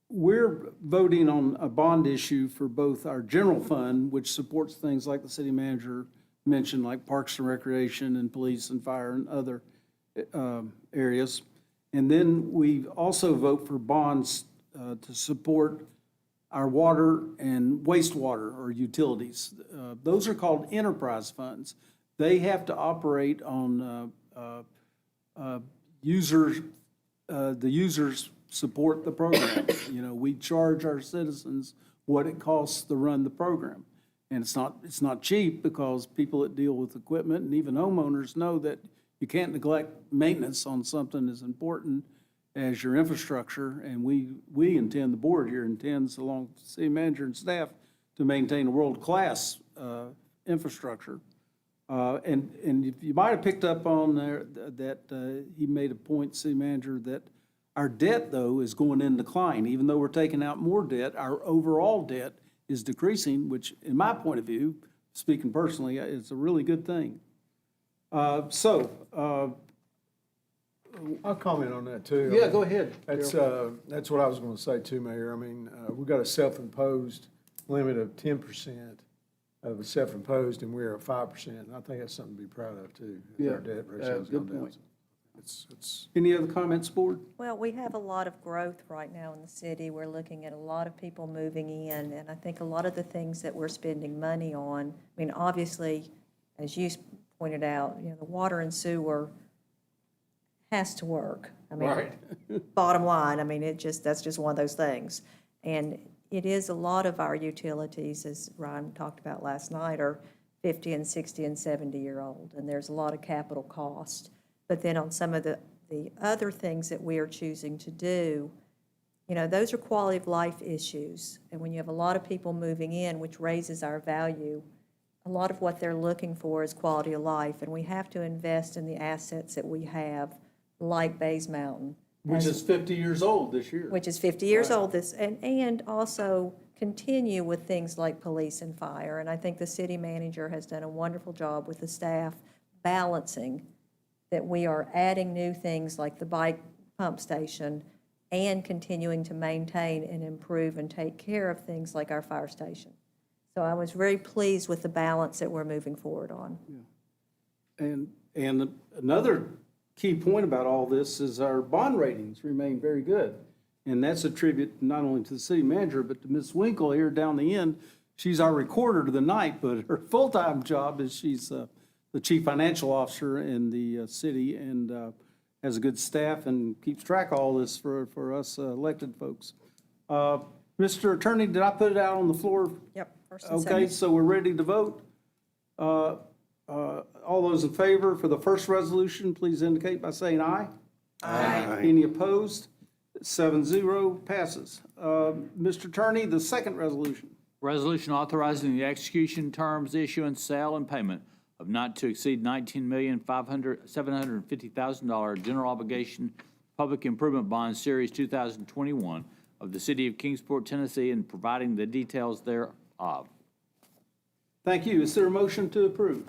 we're voting on a bond issue for both our general fund, which supports things like the city manager mentioned, like parks and recreation and police and fire and other areas. And then we also vote for bonds to support our water and wastewater or utilities. Those are called enterprise funds. They have to operate on users, the users support the program. You know, we charge our citizens what it costs to run the program. And it's not cheap, because people that deal with equipment and even homeowners know that you can't neglect maintenance on something as important as your infrastructure. And we intend, the board here intends, along with the city manager and staff, to maintain a world-class infrastructure. And if you might have picked up on there that he made a point, city manager, that our debt, though, is going in decline. Even though we're taking out more debt, our overall debt is decreasing, which, in my point of view, speaking personally, is a really good thing. I'll comment on that too. Yeah, go ahead. That's what I was gonna say too, Mayor. I mean, we've got a self-imposed limit of 10% of a self-imposed, and we're at 5%. I think that's something to be proud of too. if Our debt ratio's good gone down. point. It's, Any other comments, board? Well, we have a lot of growth right now in the city. We're looking at a lot of people moving in, and I think a lot of the things that we're spending money on, I mean, obviously, as you pointed out, you know, the water and sewer has to work. I mean, bottom line, I mean, that's just one of those things. And it is a lot of our utilities, as Ryan talked about last night, are 50 and 60 and 70-year-old, and there's a lot of capital cost. But then on some of the other things that we are choosing to do, you know, those are quality of life issues. And when you have a lot of people moving in, which raises our value, a lot of what they're looking for is quality of life. And we have to invest in the assets that we have, like Bays Mountain. Which is 50 years old this year. Which is 50 years old, and also continue with things like police and fire. And I think the city manager has done a wonderful job with the staff balancing that we are adding new things like the bike pump station and continuing to maintain and improve and take care of things like our fire station. So I was very pleased with the balance that we're moving forward on. And another key point about all this is our bond ratings remain very good. And that's a tribute not only to the city manager, but to Ms. Winkle here down the end. She's our recorder tonight, but her full-time job is she's the chief financial officer in the city and has a good staff and keeps track of all this for us elected folks. Mr. Attorney, did I put it out on the floor? Yep, first and second. Okay, so we're ready to vote. All those in favor for the first resolution, please indicate by saying aye. Aye. Any opposed? 7-0 passes. Mr. Attorney, the second resolution. Resolution authorizing the execution, terms, issuance, sale, and payment of not to exceed $19,750,000 general obligation public improvement bond series 2021 of the city of Kingsport, Tennessee, and providing the details thereof. Thank you. Is there a motion to approve?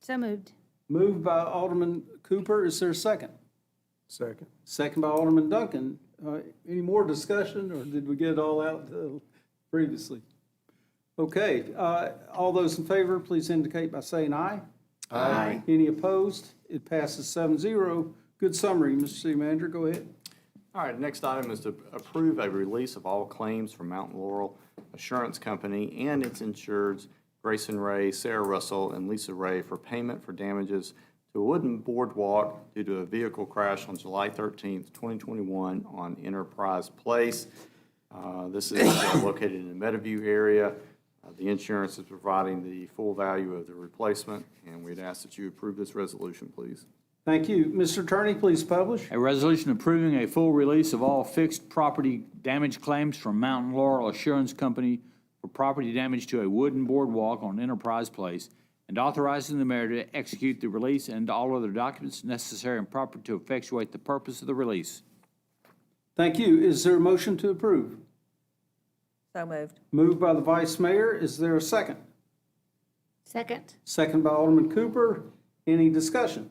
So moved. Moved by Alderman Cooper. Is there a second? second. Second by Alderman Duncan. Any more discussion, or did we get it all out previously? Okay, all those in favor, please indicate by saying aye. Aye. Any opposed? It passes 7-0. Good summary, Mr. City Manager, go ahead. All right, next item is to approve a release of all claims from Mountain Laurel Assurance Company and its insureds, Grayson Ray, Sarah Russell, and Lisa Ray, for payment for damages to a wooden boardwalk due to a vehicle crash on July 13th, 2021 on Enterprise Place. This is located in the Meadowview area. The insurance is providing the full value of the replacement, and we'd ask that you approve this resolution, please. Thank you. Mr. Attorney, please publish. A resolution approving a full release of all fixed property damage claims from Mountain Laurel Assurance Company for property damage to a wooden boardwalk on Enterprise Place, and authorizing the mayor to execute the release and all other documents necessary and proper to effectuate the purpose of the release. Thank you. Is there a motion to approve? So moved. Moved by the Vice Mayor. Is there a second? Second. Second by Alderman Cooper. Any discussion?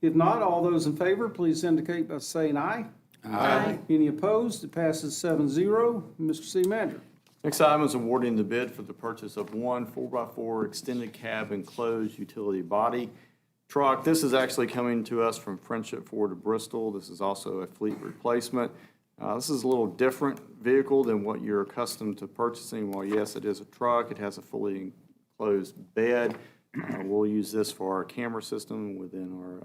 If not, all those in favor, please indicate by saying aye. Aye. Any opposed? It passes 7-0. Mr. City Manager. Next item is awarding the bid for the purchase of one 4x4 extended cab enclosed utility body truck. This is actually coming to us from Friendship Ford of Bristol. This is also a fleet replacement. This is a little different vehicle than what you're accustomed to purchasing. While yes, it is a truck, it has a fully enclosed bed. We'll use this for our camera system within our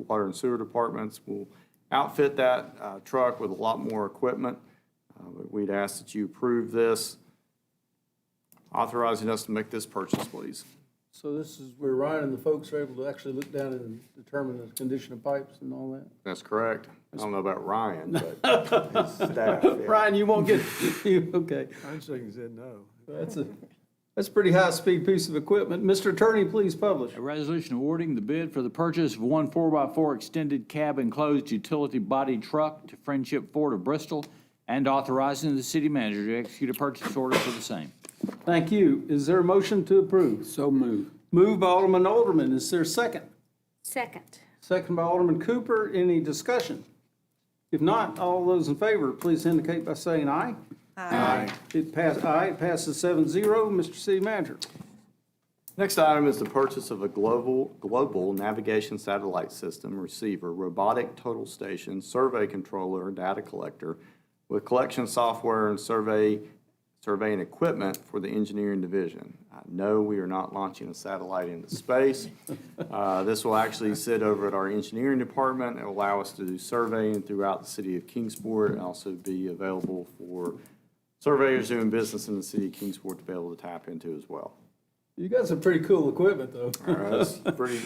water and sewer departments. We'll outfit that truck with a lot more equipment. But we'd ask that you approve this, authorizing us to make this purchase, please. So this is where Ryan and the folks are able to actually look down and determine the condition of pipes and all that? That's correct. I don't know about Ryan, but his staff. Yeah. Ryan, you won't get, okay. I'm shaking his head no. That's a pretty high-speed piece of equipment. Mr. Attorney, please publish. A resolution awarding the bid for the purchase of one 4x4 extended cab enclosed utility body truck to Friendship Ford of Bristol, and authorizing the city manager to execute a purchase order for the same. Thank you. Is there a motion to approve? So moved. Moved by Alderman. Is there a second? Second. second by Alderman Cooper. Any discussion? If not, all those in favor, please indicate by saying aye. Aye. It passes 7-0. Mr. City Manager. Next item is the purchase of a global navigation satellite system receiver, robotic total station, survey controller, data collector, with collection software and surveying equipment for the engineering division. No, we are not launching a satellite into space. This will actually sit over at our engineering department. It will allow us to do surveying throughout the city of Kingsport and also be available for surveyors doing business in the city of Kingsport to be able to tap into as well. You got some pretty cool equipment, though. All right, that's a pretty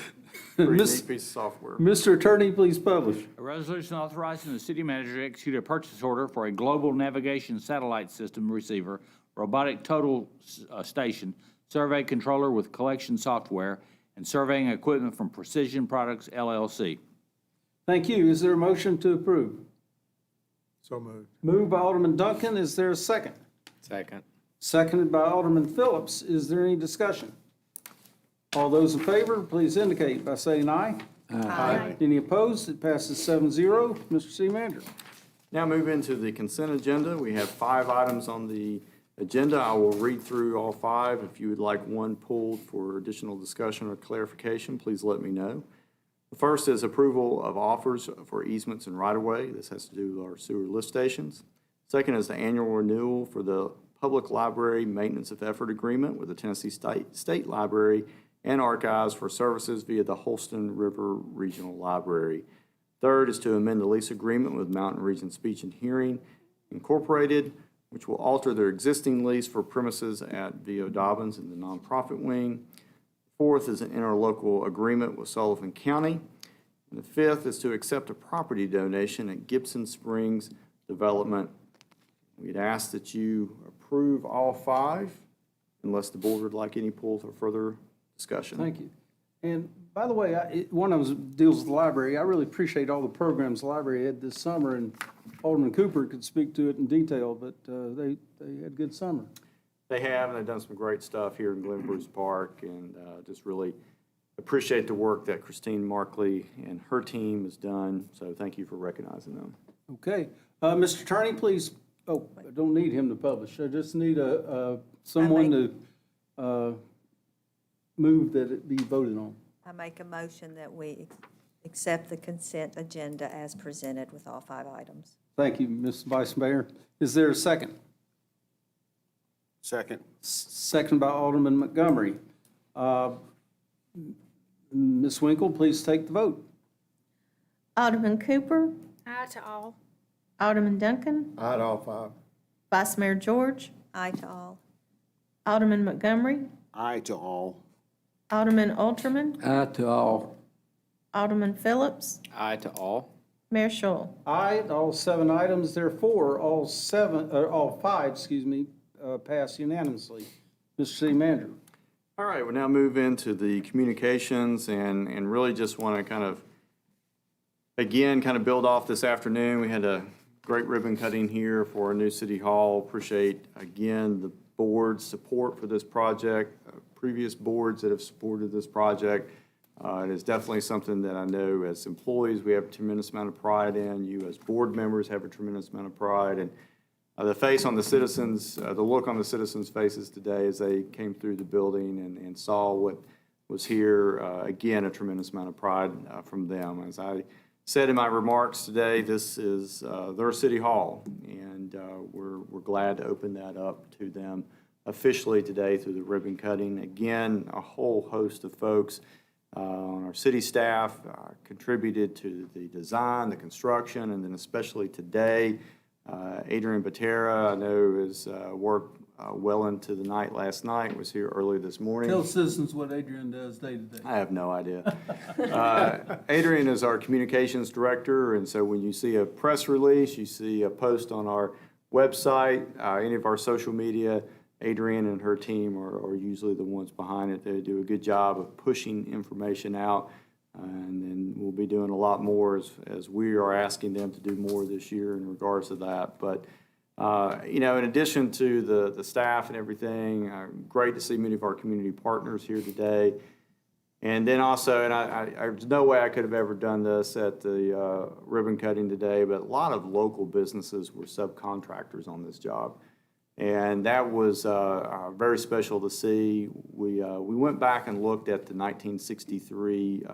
neat piece of software. Mr. Attorney, please publish. A resolution authorizing the city manager to execute a purchase order for a global navigation satellite system receiver, robotic total station, survey controller with collection software, and surveying equipment from Precision Products LLC. Thank you. Is there a motion to approve? So moved. Moved by Alderman Duncan. Is there a second? Second. Seconded by Alderman Phillips. Is there any discussion? All those in favor, please indicate by saying aye. Aye. Any opposed? It passes 7-0. Mr. City Manager. Now move into the consent agenda. We have 5 items on the agenda. I will read through all 5. If you would like one pulled for additional discussion or clarification, please let me know. The first is approval of offers for easements and right-of-way. This has to do with our sewer lift stations. Second is the annual renewal for the Public Library Maintenance of Effort Agreement with the Tennessee State Library and Archives for services via the Holston River Regional Library. Third is to amend the lease agreement with Mountain Region Speech and Hearing Incorporated, which will alter their existing lease for premises at V.O. Dobbins in the nonprofit wing. Fourth is an interlocal agreement with Sullivan County. And the fifth is to accept a property donation at Gibson Springs Development. We'd ask that you approve all 5, unless the board would like any pull for further discussion. Thank you. And by the way, one of them deals with the library. I really appreciate all the programs the library had this summer, and Alderman Cooper could speak to it in detail, but they had a good summer. They have, and they've done some great stuff here in Glen Bruce Park, and just really appreciate the work that Christine Markley and her team has done, so thank you for recognizing them. Okay. Mr. Attorney, please, I don't need him to publish. I just need someone to move that it be voted on. I make a motion that we accept the consent agenda as presented with all 5 items. Thank you, Ms. Vice Mayor. Is there a second? Second. Second by Alderman Montgomery. Ms. Winkle, please take the vote. Alderman Cooper, Aye to all. Alderman Duncan, Aye to all 5. Vice Mayor George, Aye to all. Alderman Montgomery, Aye to all. Alderman Alterman, Aye to all. Alderman Phillips, Aye to all. Mayor Scholl. Aye, all 7 items, therefore, all 5, pass unanimously. Mr. City Manager. All right, we'll now move into the communications and really just want to kind of build off this afternoon. We had a great ribbon cutting here for our new City Hall. Appreciate, again, the board's support for this project, previous boards that have supported this project. It is definitely something that I know as employees we have a tremendous amount of pride in. You as board members have a tremendous amount of pride. And the face on the citizens, the look on the citizens' faces today as they came through the building and saw what was here, again, a tremendous amount of pride from them. As I said in my remarks today, this is their City Hall, and we're glad to open that up to them officially today through the ribbon cutting. Again, a whole host of folks on our city staff contributed to the design, the construction, and then especially today, Adrian Batera, I know, has worked well into the night last night, was here early this morning. Tell citizens what Adrian does day to day. I have no idea. Adrian is our communications director, and so when you see a press release, you see a post on our website, any of our social media, Adrian and her team are usually the ones behind it. They do a good job of pushing information out, and then we'll be doing a lot more as we are asking them to do more this year in regards to that. But in addition to the staff and everything, great to see many of our community partners here today. And then also, and there's no way I could have ever done this at the ribbon cutting today, but a lot of local businesses were subcontractors on this job. And that was very special to see. We went back and looked at the 1963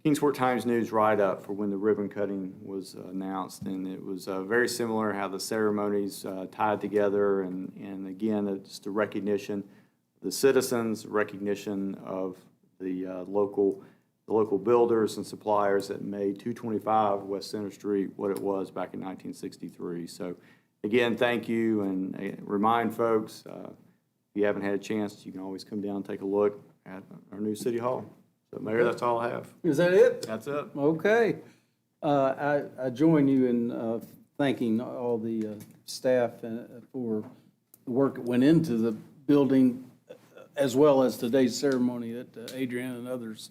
Kingsport Times News write-up for when the ribbon cutting was announced, and it was very similar how the ceremonies tied together, and again, just a recognition of the citizens, recognition of the local builders and suppliers that made 225 West Center Street what it was back in 1963. So again, thank you, and remind folks, if you haven't had a chance, you can always come down and take a look at our new City Hall. So Mayor, that's all I have. Is that it? That's it. Okay. I join you in thanking all the staff for the work that went into the building, as well as today's ceremony that Adrienne and others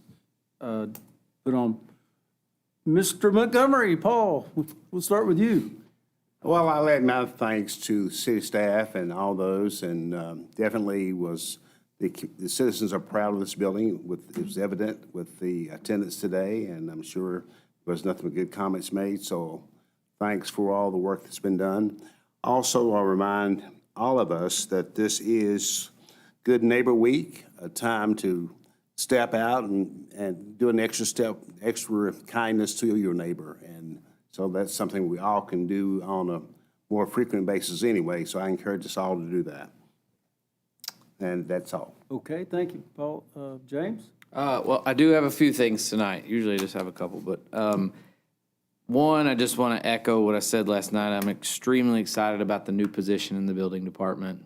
put on. Mr. Montgomery, Paul, we'll start with you. Well, I'll add my thanks to city staff and all those, and definitely the citizens are proud of this building. It was evident with the attendance today, and I'm sure there was nothing but good comments made, so thanks for all the work that's been done. Also, I'll remind all of us that this is Good Neighbor Week, a time to step out and do an extra kindness to your neighbor. And so that's something we all can do on a more frequent basis anyway, so I encourage us all to do that. And that's all. Okay, thank you, Paul. James? Well, I do have a few things tonight. Usually I just have a couple, but one, I just want to echo what I said last night. I'm extremely excited about the new position in the building department.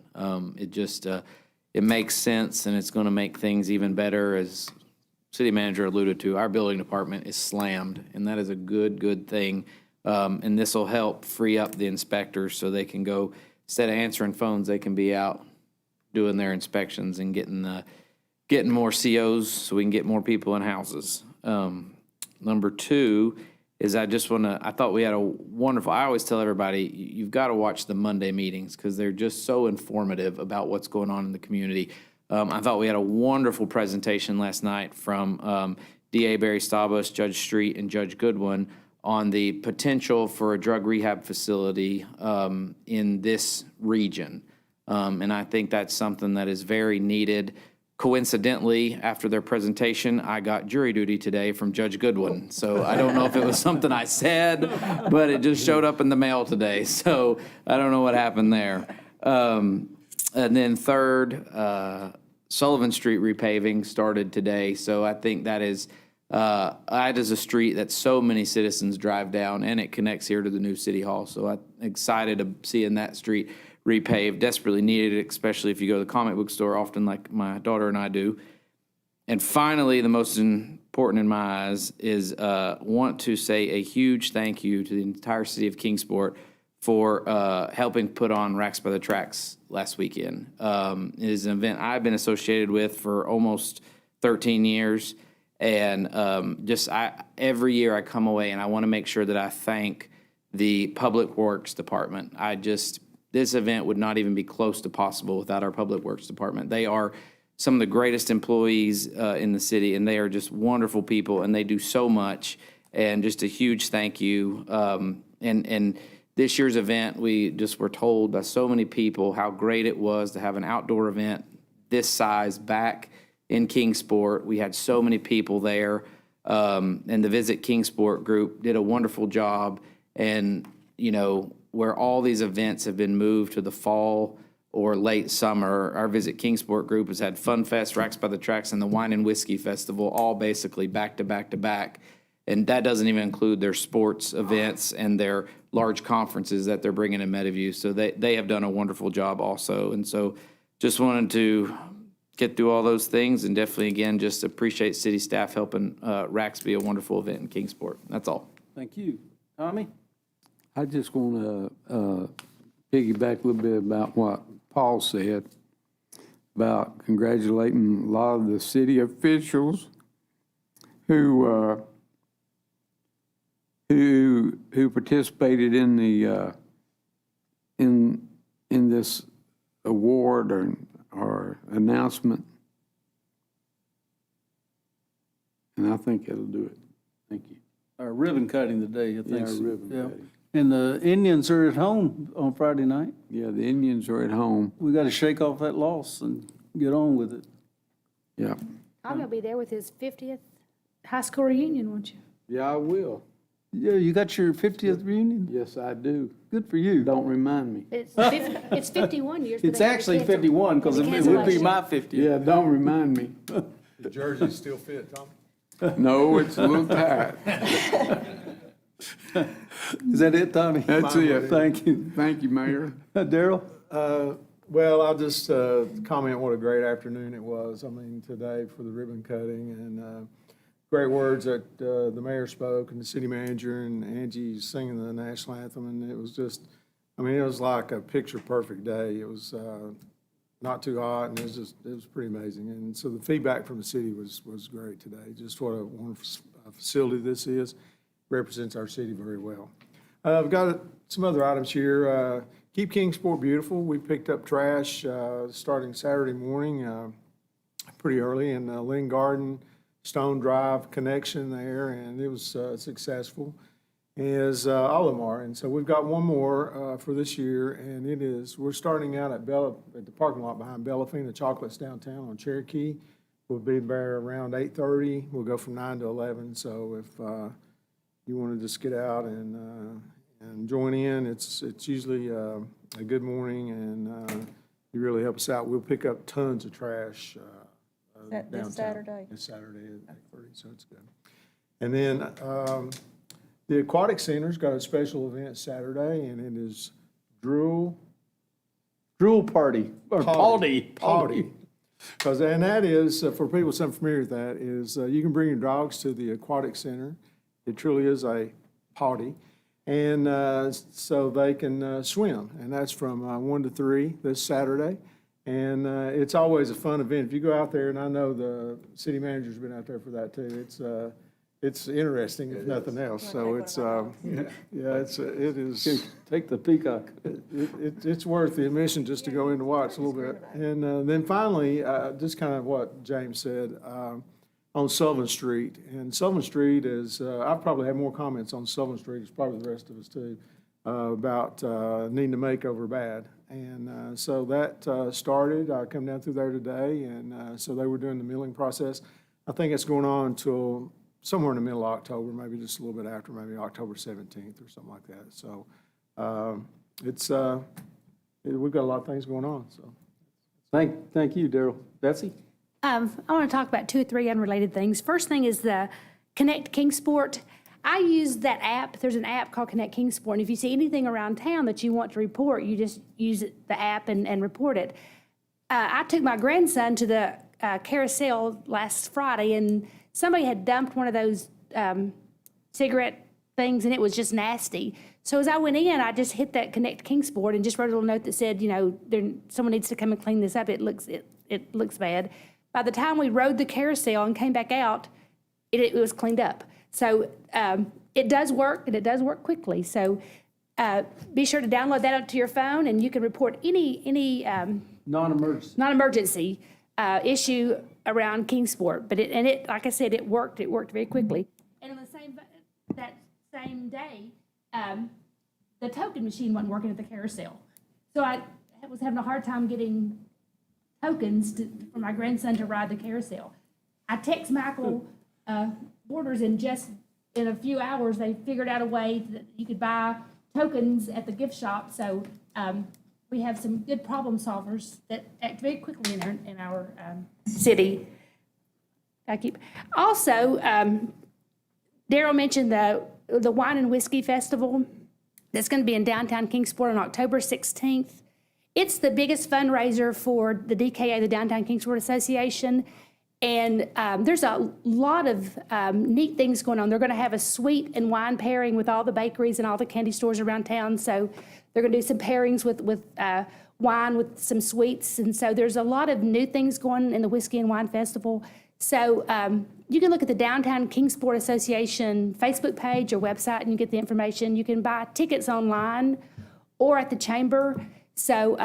It makes sense, and it's going to make things even better. As city manager alluded to, our building department is slammed, and that is a good thing. And this will help free up the inspectors so they can go, instead of answering phones, they can be out doing their inspections and getting more COs so we can get more people in houses. Number two is I thought we had a wonderful, I always tell everybody, you've got to watch the Monday meetings because they're just so informative about what's going on in the community. I thought we had a wonderful presentation last night from DA Barry Stabus, Judge Street, and Judge Goodwin on the potential for a drug rehab facility in this region. And I think that's something that is very needed. Coincidentally, after their presentation, I got jury duty today from Judge Goodwin. So I don't know if it was something I said, but it just showed up in the mail today. So I don't know what happened there. And then third, Sullivan Street repaving started today. So I think that is a street that so many citizens drive down, and it connects here to the new City Hall. So I'm excited to seeing that street repaved, desperately needed, especially if you go to the comic book store often like my daughter and I do. And finally, the most important in my eyes is want to say a huge thank you to the entire city of Kingsport for helping put on Racks by the Tracks last weekend. It is an event I've been associated with for almost 13 years. And every year I come away and I want to make sure that I thank the Public Works Department. This event would not even be close to possible without our Public Works Department. They are some of the greatest employees in the city, and they are just wonderful people, and they do so much. And just a huge thank you. And this year's event, we just were told by so many people how great it was to have an outdoor event this size back in Kingsport. We had so many people there, and the Visit Kingsport group did a wonderful job. And, where all these events have been moved to the fall or late summer, our Visit Kingsport group has had Fun Fest, Racks by the Tracks, and the Wine and Whiskey Festival, all basically back to back to back. And that doesn't even include their sports events and their large conferences that they're bringing in Meadowview. So they have done a wonderful job also. And so just wanted to get through all those things, and definitely, again, just appreciate city staff helping Racks be a wonderful event in Kingsport. That's all. Thank you. Tommy? I just want to piggyback a little bit about what Paul said about congratulating a lot of the city officials who participated in the in this award or announcement. and I think it'll do it. Thank you. Our ribbon cutting today, I think. Yeah, ribbon cutting. And the Indians are at home on Friday night. Yeah, the Indians are at home. We got to shake off that loss and get on with it. Yeah. I'm gonna be there with his 50th high school reunion, won't you? Yeah, I will. Yeah, you got your 50th reunion? Yes, I do. Good for you. Don't remind me. It's 51 years. but It's they had to actually cancel- 51 because it would be cancellation. my 50th. Yeah, don't remind me. The jersey still fit, Tom? No, it's a little tight. Is that it, Tommy? That's it. Thank you. Thank you, Mayor. Daryl? Well, I'll just comment what a great afternoon it was, I mean, today for the ribbon cutting, and great words that the mayor spoke, and the city manager, and Angie singing the national anthem, and it was just, I mean, it was like a picture-perfect day. It was not too hot, and it was pretty amazing. And so the feedback from the city was great today, just what a wonderful facility this is, represents our city very well. I've got some other items here. Keep Kingsport beautiful. We picked up trash starting Saturday morning, pretty early in Lynn Garden, Stone Drive connection there, and it was successful, as all of them are. And so we've got one more for this year, and we're starting out at the parking lot behind Bellafina Chocolates downtown on Cherokee. We'll be there around 8:30. We'll go from 9 to 11. So if you want to just get out and join in, it's usually a good morning, and you really help us out. We'll pick up tons of trash That downtown. this Saturday? This Saturday at 8:30, so it's good. And then the Aquatic Center's got a special event Saturday, and it is drool party, or potty. And that is, for people that's unfamiliar with that, is you can bring your dogs to the Aquatic Center. It truly is a potty. And so they can swim, and that's from 1 to 3 this Saturday. And it's always a fun event. If you go out there, and I know the city manager's been out there for that too, it's interesting if nothing else. So it's, it is. Take the peacock. It's worth the admission just to go in and watch a little bit. And then finally, just kind of what James said, on Sullivan Street. And Sullivan Street is, I've probably had more comments on Sullivan Street, as probably the rest of us too, about needing to make over bad. And so that started. I come down through there today, and so they were doing the milling process. I think it's going on until somewhere in the middle of October, maybe just a little bit after, maybe October 17th or something like that. So we've got a lot of things going on, so. Thank you, Daryl. Betsy? I want to talk about 2 or 3 unrelated things. First thing is the Connect Kingsport. I use that app. There's an app called Connect Kingsport, and if you see anything around town that you want to report, you just use the app and report it. I took my grandson to the carousel last Friday, and somebody had dumped one of those cigarette things, and it was just nasty. So as I went in, I just hit that Connect Kingsport and just wrote a little note that said, someone needs to come and clean this up. It looks bad. By the time we rode the carousel and came back out, it was cleaned up. So it does work, and it does work quickly. So be sure to download that onto your phone, and you can report any non-emergency issue around Kingsport. But like I said, it worked very quickly. And on that same day, the token machine wasn't working at the carousel. So I was having a hard time getting tokens for my grandson to ride the carousel. I text Michael Borders, and just in a few hours, they figured out a way that you could buy tokens at the gift shop. So we have some good problem solvers that act very quickly in our city. Also, Daryl mentioned the Wine and Whiskey Festival that's going to be in downtown Kingsport on October 16th. It's the biggest fundraiser for the DKA, the Downtown Kingsport Association, and there's a lot of neat things going on. They're going to have a sweet and wine pairing with all the bakeries and all the candy stores around town, so they're going to do some pairings with wine with some sweets, and so there's a lot of new things going in the Whiskey and Wine Festival. So you can look at the Downtown Kingsport Association Facebook page or website, and you get the information. You can buy tickets online or at the chamber. So,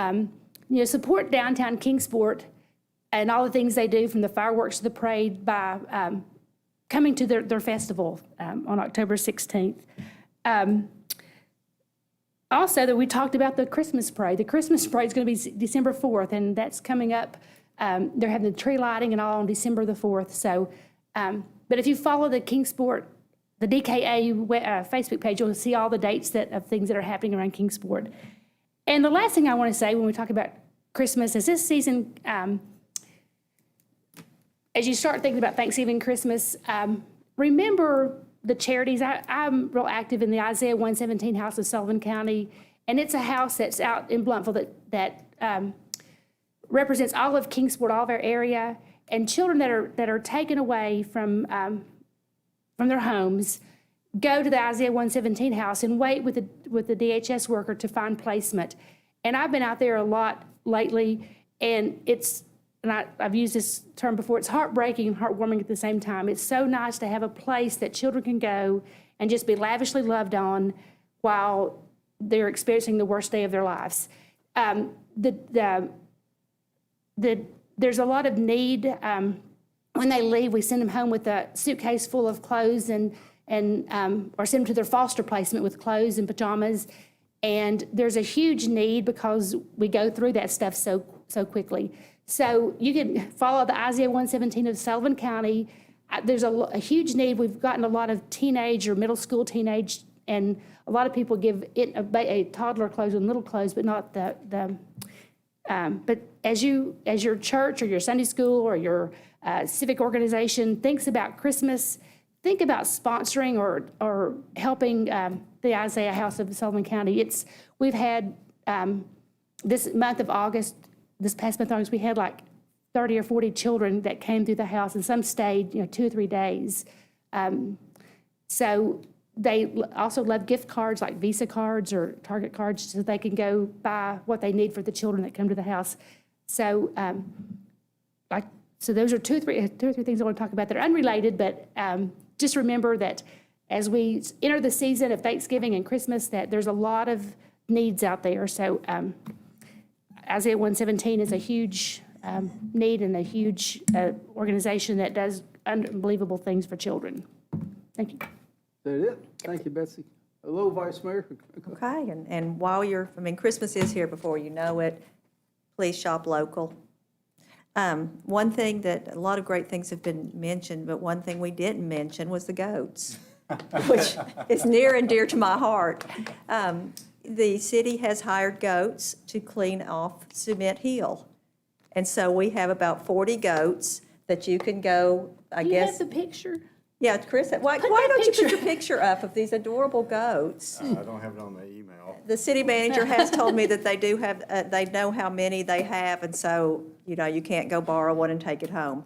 support Downtown Kingsport and all the things they do, from the fireworks to the parade, by coming to their festival on October 16th. Also, that we talked about the Christmas parade. The Christmas parade is going to be December 4th, and that's coming up. They're having the tree lighting and all on December the 4th. So, but if you follow the Kingsport, the DKA Facebook page, you'll see all the dates of things that are happening around Kingsport. And the last thing I want to say when we talk about Christmas is this season, as you start thinking about Thanksgiving, Christmas, remember the charities. I'm real active in the Isaiah 117 House of Sullivan County, and it's a house that's out in Bluntfield that represents all of Kingsport, all of our area, and children that are taken away from their homes go to the Isaiah 117 house and wait with the DHS worker to find placement. And I've been out there a lot lately, and I've used this term before, it's heartbreaking and heartwarming at the same time. It's so nice to have a place that children can go and just be lavishly loved on while they're experiencing the worst day of their lives. There's a lot of need. When they leave, we send them home with a suitcase full of clothes or send them to their foster placement with clothes and pajamas. And there's a huge need because we go through that stuff so quickly. So you can follow the Isaiah 117 of Sullivan County. There's a huge need. We've gotten a lot of teenage or middle school teenage, and a lot of people give it a toddler clothes and little clothes, but not but as your church or your Sunday school or your civic organization thinks about Christmas, think about sponsoring or helping the Isaiah House of Sullivan County. We've had this month of August, this past month of August, we had like 30 or 40 children that came through the house, and some stayed 2 or 3 days. So they also love gift cards like Visa cards or Target cards so they can go buy what they need for the children that come to the house. So so those are two or three things I want to talk about that are unrelated, but just remember that as we enter the season of Thanksgiving and Christmas, that there's a lot of needs out there. So Isaiah 117 is a huge need and a huge organization that does unbelievable things for children. Thank you. Is that it? Thank you, Betsy. Hello, Vice Mayor. Okay, and while Christmas is here before you know it, please shop local. One thing that, a lot of great things have been mentioned, but one thing we didn't mention was the goats, which is near and dear to my heart. The city has hired goats to clean off Cement Hill. And so we have about 40 goats that you can go, I Do you guess. have the picture? Yeah, Chris, why don't you put your picture up of these adorable goats? I don't have it on my email. The city manager has told me that they do have, they know how many they have, and so, you can't go borrow one and take it home.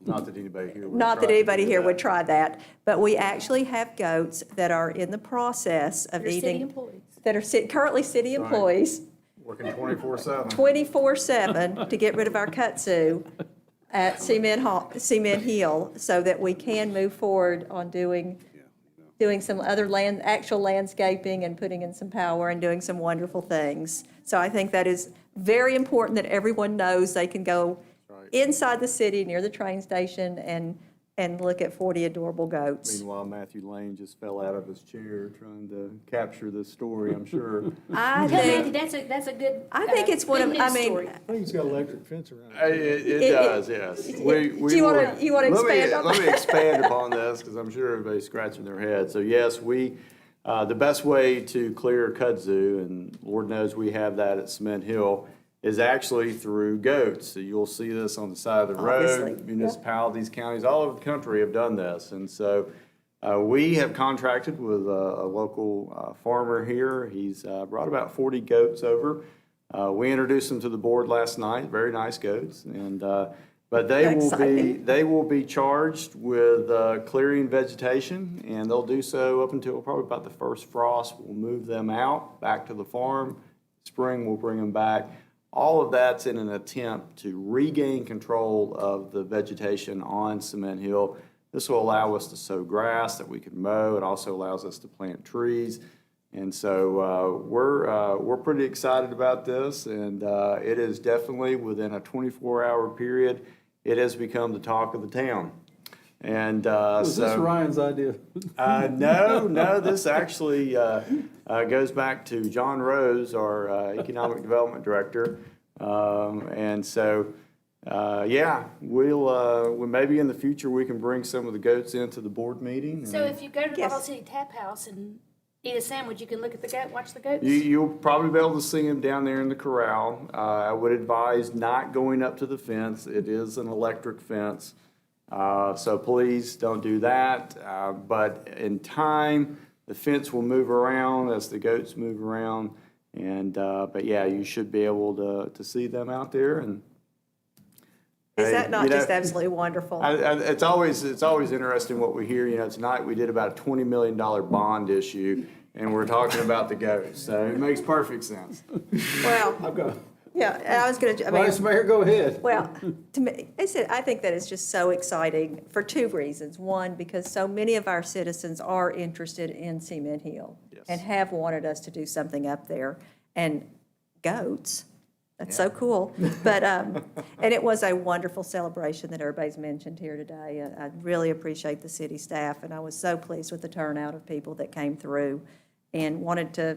Not that anybody here would Not that try to anybody do here that. would try that, but we actually have goats that are in the process of They're city eating. employees. That are currently city employees, Working 24/7. 24/7 to get rid of our kudzu at Cement Hill, so that we can move forward on doing some other actual landscaping and putting in some power and doing some wonderful things. So I think that is very important that everyone knows they can go inside the city near the train station and look at 40 adorable goats. Meanwhile, Matthew Lane just fell out of his chair trying to capture this story, I'm sure. I Tell Matthew, think, that's a good. I think it's one of, good I news mean, story. I think he's got an electric fence around it. It does, yes. Do you wanna expand on Let me that? expand upon this, because I'm sure everybody's scratching their head. So yes, the best way to clear kudzu, and Lord knows we have that at Cement Hill, is actually through goats. So you'll see this on the side of the Obviously, road. Municipalities, counties, all over the country have done this. And so we have contracted with a local farmer here. He's brought about 40 goats over. We introduced them to the board last night, very nice goats. And but they will be charged with clearing vegetation, and they'll do so up until probably about the first frost. We'll move them out back to the farm. Spring, we'll bring them back. All of that's in an attempt to regain control of the vegetation on Cement Hill. This will allow us to sow grass that we can mow. It also allows us to plant trees. And so we're pretty excited about this, and it is definitely within a 24-hour period, it has become the talk of the town. And Was this so, Ryan's idea? no, this actually goes back to John Rose, our Economic Development Director. And so, yeah, we'll maybe in the future, we can bring some of the goats into the board meeting. So if you go to the Yes. Ball City Tap House and eat a sandwich, you can look at the goat, watch the goats? You'll probably be able to see them down there in the corral. I would advise not going up to the fence. It is an electric fence. So please don't do that. But in time, the fence will move around as the goats move around. And, but yeah, you should be able to see them out there. And Is hey, that not you know, just absolutely wonderful? It's always interesting what we hear. You know, tonight we did about a $20 million bond issue, and we're talking about the goats. So it makes perfect sense. Well, yeah, and I was going to, I mean. Vice Mayor, go ahead. Well, to me, I think that is just so exciting for two reasons. One, because so many of our citizens are interested in Cement Hill and have wanted us to do something up there. And goats, that's so cool. But, and it was a wonderful celebration that everybody's mentioned here today. I really appreciate the city staff, and I was so pleased with the turnout of people that came through, and wanted to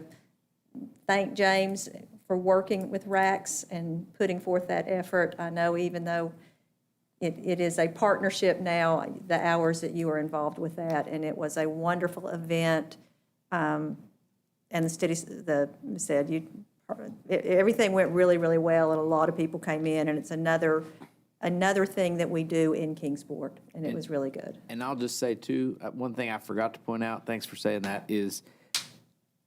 thank James for working with RACS and putting forth that effort. I know even though it is a partnership now, the hours that you were involved with that, and it was a wonderful event. And the city, everything went really, really well, and a lot of people came in, and it's another thing that we do in Kingsport, and it was really good. And I'll just say too, one thing I forgot to point out, thanks for saying that, is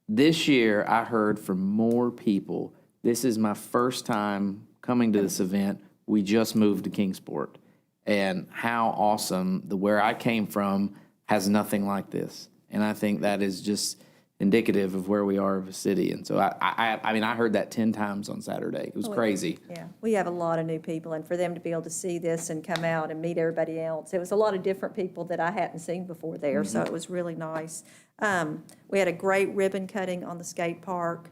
this year I heard from more people, this is my first time coming to this event. We just moved to Kingsport. And how awesome, where I came from has nothing like this. And I think that is just indicative of where we are of a city. And so I mean, I heard that 10 times on Saturday. It was crazy. Yeah, we have a lot of new people, and for them to be able to see this and come out and meet everybody else, it was a lot of different people that I hadn't seen before there, so it was really nice. We had a great ribbon cutting on the skate park,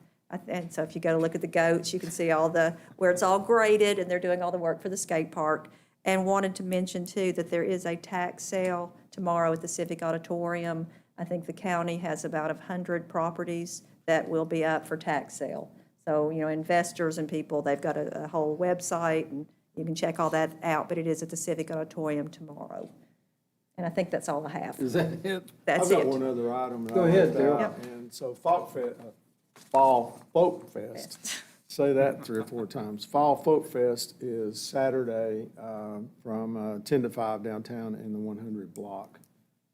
and so if you go to look at the goats, you can see where it's all graded, and they're doing all the work for the skate park. And wanted to mention, too, that there is a tax sale tomorrow at the Civic Auditorium. I think the county has about 100 properties that will be up for tax sale. So, you know, investors and people, they've got a whole website, and you can check all that out, but it is at the Civic Auditorium tomorrow. And I think that's all I have. Is that it? That's I've got it. one other item. Go ahead, Darryl. Yep. And so Fall Folk Fest, say that 3 or 4 times. Fall Folk Fest is Saturday from 10 to 5 downtown in the 100 block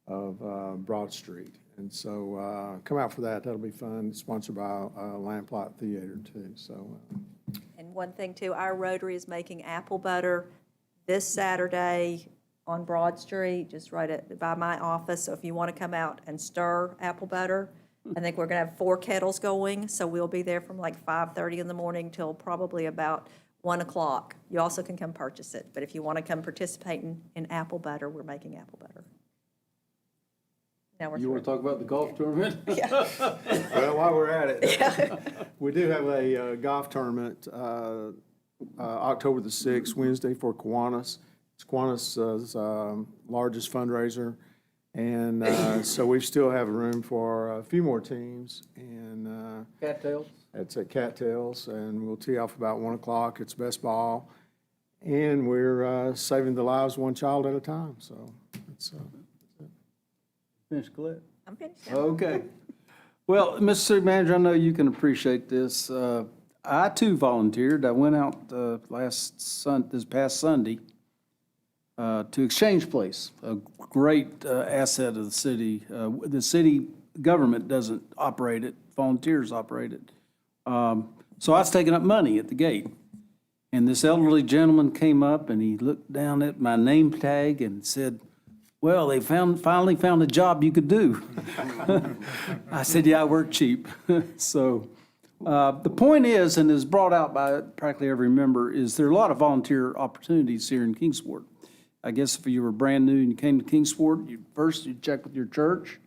of Broad Street. And so come out for that. That'll be fun. It's sponsored by Lamplight Theater too. So. And one thing, too, our Rotary is making apple butter this Saturday on Broad Street, just right by my office. So if you want to come out and stir apple butter, I think we're going to have 4 kettles going, so we'll be there from like 5:30 in the morning till probably about 1 o'clock. You also can come purchase it, but if you want to come participate in apple butter, we're making apple butter. Now we're You want to talk about the golf tournament? Well, while we're at it, we do have a golf tournament October the 6th, Wednesday for Kiwanis. It's Kiwanis' largest fundraiser. And so we still have room for a few more teams. And Cattails? it's at Cattails, and we'll tee off about 1 o'clock. It's best ball. And we're saving the lives of one child at a time. So it's Finish, Colette? I'm finished. Okay. Well, Mr. City Manager, I know you can appreciate this. I too volunteered. I went out this past Sunday to Exchange Place, a great asset of the city. The city government doesn't operate it, volunteers operate it. So I was taking up money at the gate. And this elderly gentleman came up and he looked down at my name tag and said, "Well, they finally found a job you could do." I said, "Yeah, I work cheap." So the point is, and is brought out by practically every member, is there are a lot of volunteer opportunities here in Kingsport. I guess if you were brand new and you came to Kingsport, first you check with your church.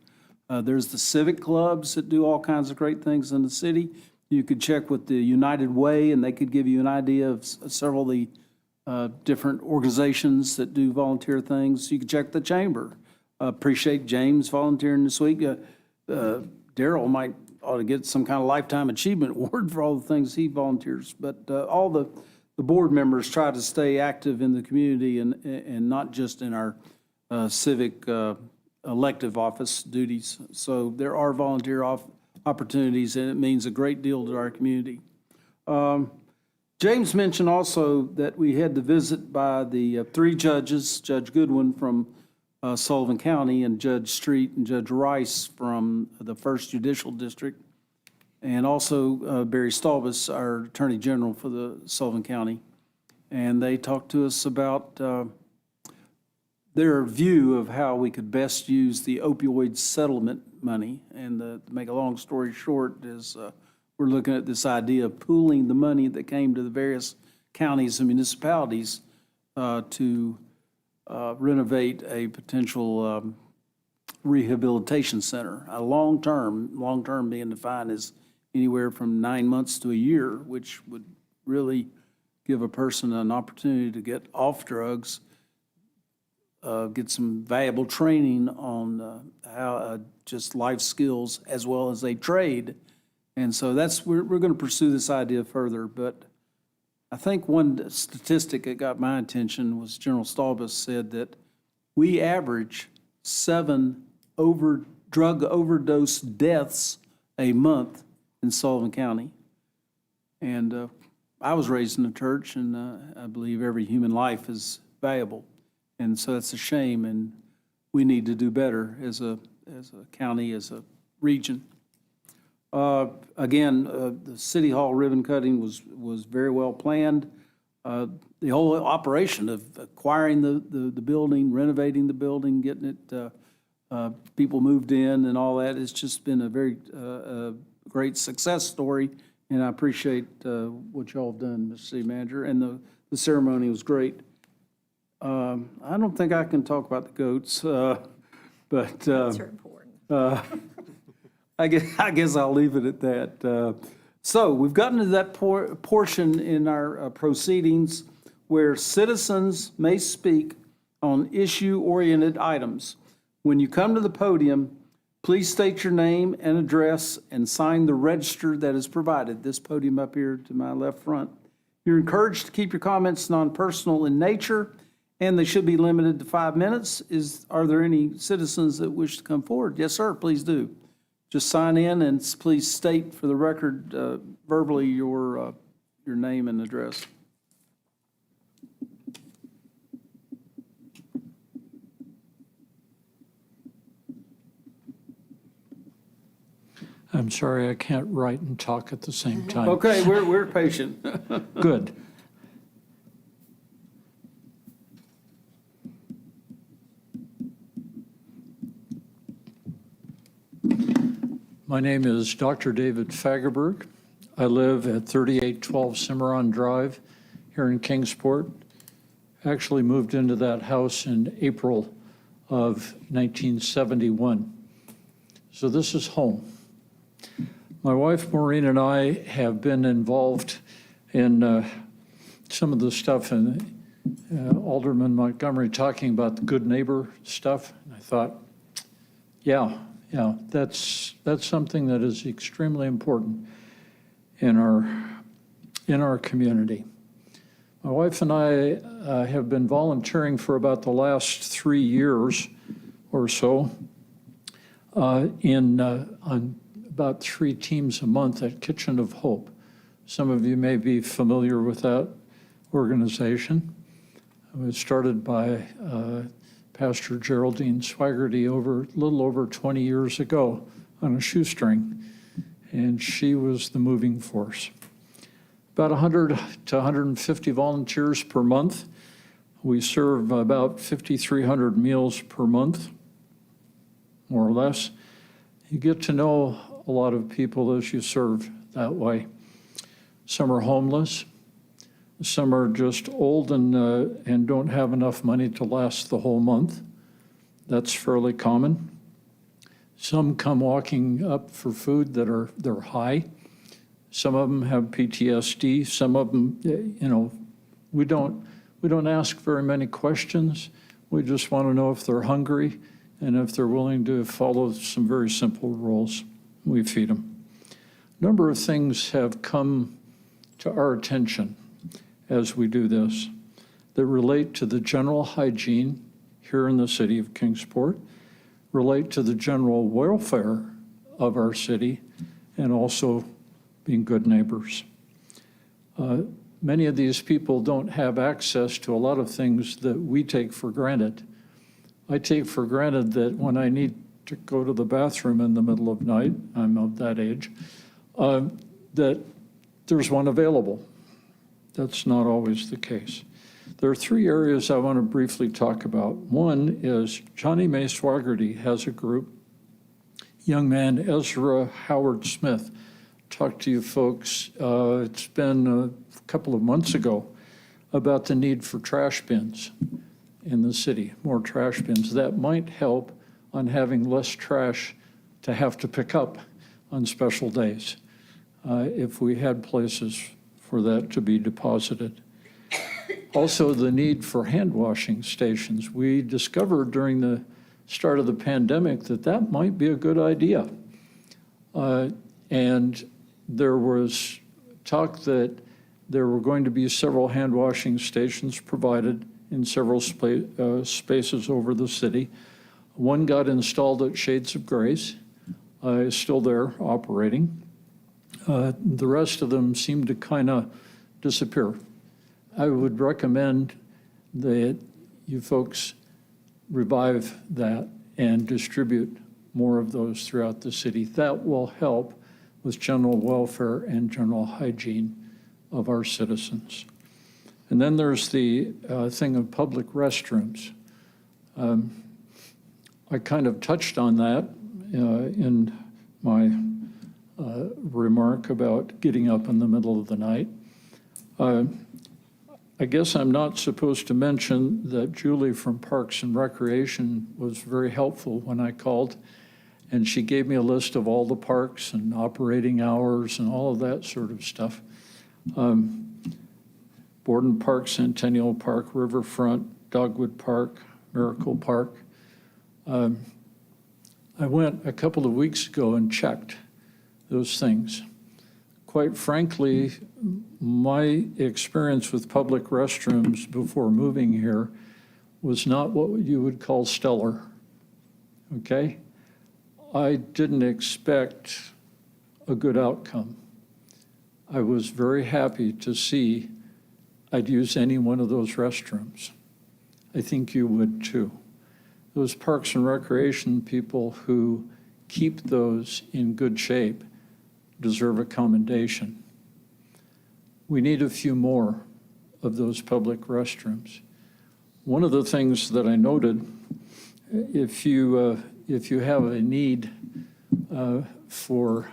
There's the civic clubs that do all kinds of great things in the city. You could check with the United Way, and they could give you an idea of several of the different organizations that do volunteer things. You can check the chamber. Appreciate James volunteering this week. Daryl ought to get some kind of lifetime achievement award for all the things he volunteers. But all the board members try to stay active in the community and not just in our civic elective office duties. So there are volunteer opportunities, and it means a great deal to our community. James mentioned also that we had the visit by the three judges, Judge Goodwin from Sullivan County and Judge Street and Judge Rice from the First Judicial District, and also Barry Stolbus, our Attorney General for the Sullivan County. And they talked to us about their view of how we could best use the opioid settlement money. And to make a long story short is we're looking at this idea of pooling the money that came to the various counties and municipalities to renovate a potential rehabilitation center. A long-term being defined as anywhere from 9 months to a year, which would really give a person an opportunity to get off drugs, get some valuable training on how just life skills as well as a trade. And so we're going to pursue this idea further. But I think one statistic that got my attention was General Stolbus said that we average 7 drug overdose deaths a month in Sullivan County. And I was raised in a church, and I believe every human life is valuable. And so that's a shame, and we need to do better as a county, as a region. Again, the City Hall ribbon cutting was very well planned. The whole operation of acquiring the building, renovating the building, getting it, people moved in and all that, it's just been a very great success story, and I appreciate what y'all have done, Mr. City Manager, and the ceremony was great. I don't think I can talk about the goats, but Those are important. I guess I'll leave it at that. So we've gotten to that portion in our proceedings where citizens may speak on issue-oriented items. When you come to the podium, please state your name and address and sign the register that is provided. This podium up here to my left front. You're encouraged to keep your comments non-personal in nature, and they should be limited to 5 minutes. Are there any citizens that wish to come forward? Yes, sir, please do. Just sign in and please state for the record verbally your name and address. I'm sorry, I can't write and talk at the same time. Okay, we're patient. Good. My name is Dr. David Fagerberg. I live at 3812 Cimarron Drive here in Kingsport. Actually moved into that house in April of 1971. So this is home. My wife Maureen and I have been involved in some of the stuff in Alderman Montgomery talking about the good neighbor stuff. And I thought, yeah, that's something that is extremely important in our community. My wife and I have been volunteering for about the last 3 years or so on about 3 teams a month at Kitchen of Hope. Some of you may be familiar with that organization. It was started by Pastor Geraldine Swaggerty a little over 20 years ago on a shoestring, and she was the moving force. About 100 to 150 volunteers per month. We serve about 5,300 meals per month, more or less. You get to know a lot of people as you serve that way. Some are homeless. Some are just old and don't have enough money to last the whole month. That's fairly common. Some come walking up for food they're high. Some of them have PTSD. Some of them, we We don't ask very many questions. We just want to know if they're hungry and if they're willing to follow some very simple rules. We feed them. A number of things have come to our attention as we do this that relate to the general hygiene here in the city of Kingsport, relate to the general welfare of our city, and also being good neighbors. Many of these people don't have access to a lot of things that we take for granted. I take for granted that when I need to go to the bathroom in the middle of night, I'm of that age, that there's one available. That's not always the case. There are three areas I want to briefly talk about. One is Johnny May Swaggerty has a group. Young man Ezra Howard Smith talked to you folks, it's been a couple of months ago, about the need for trash bins in the city, more trash bins. That might help on having less trash to have to pick up on special days if we had places for that to be deposited. Also, the need for hand washing stations. We discovered during the start of the pandemic that that might be a good idea. And there was talk that there were going to be several hand washing stations provided in several spaces over the city. One got installed at Shades of Grace, is still there operating. The rest of them seem to kind of disappear. I would recommend that you folks revive that and distribute more of those throughout the city. That will help with general welfare and general hygiene of our citizens. And then there's the thing of public restrooms. I kind of touched on that in my remark about getting up in the middle of the night. I guess I'm not supposed to mention that Julie from Parks and Recreation was very helpful when I called, and she gave me a list of all the parks and operating hours and all of that sort of stuff. Borden Park, Centennial Park, Riverfront, Dogwood Park, Miracle Park. I went a couple of weeks ago and checked those things. Quite frankly, my experience with public restrooms before moving here was not what you would call stellar, okay? I didn't expect a good outcome. I was very happy to see I'd use any one of those restrooms. I think you would too. Those Parks and Recreation people who keep those in good shape deserve a commendation. We need a few more of those public restrooms. One of the things that I noted, if you have a need for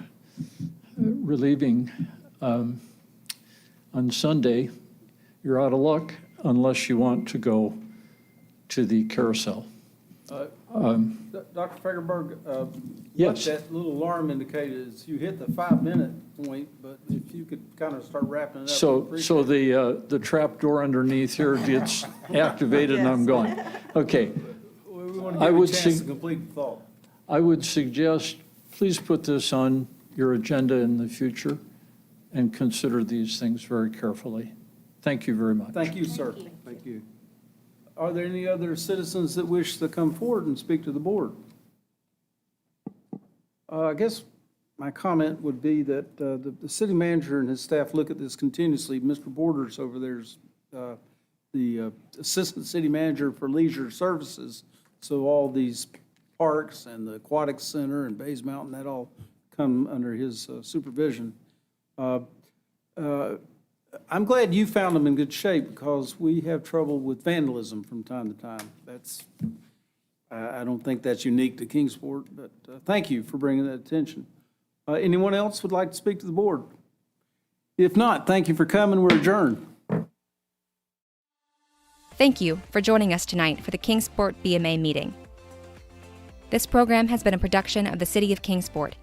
relieving on Sunday, you're out of luck unless you want to go to the carousel. Dr. Fagerberg, Yes. what that little alarm indicated is you hit the 5-minute point, but if you could kind of start wrapping it up. So the trap door underneath here gets activated and I'm gone. Okay. We want to I give you a would chance see- to complete the thought. I would suggest, please put this on your agenda in the future and consider these things very carefully. Thank you very much. Thank you, sir. Thank you. Are there any other citizens that wish to come forward and speak to the board? I guess my comment would be that the city manager and his staff look at this continuously. Mr. Borders over there's the assistant city manager for leisure services. So all these parks and the aquatic center and Bays Mountain, that all come under his supervision. I'm glad you found them in good shape because we have trouble with vandalism from time to time. I don't think that's unique to Kingsport, but thank you for bringing that attention. Anyone else would like to speak to the board? If not, thank you for coming. We're adjourned. Thank you for joining us tonight for the Kingsport BMA meeting. This program has been a production of the City of Kingsport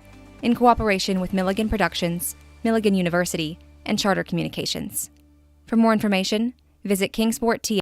in cooperation with Milligan Productions, Milligan University, and Charter Communications. For more information, Visit Kingsport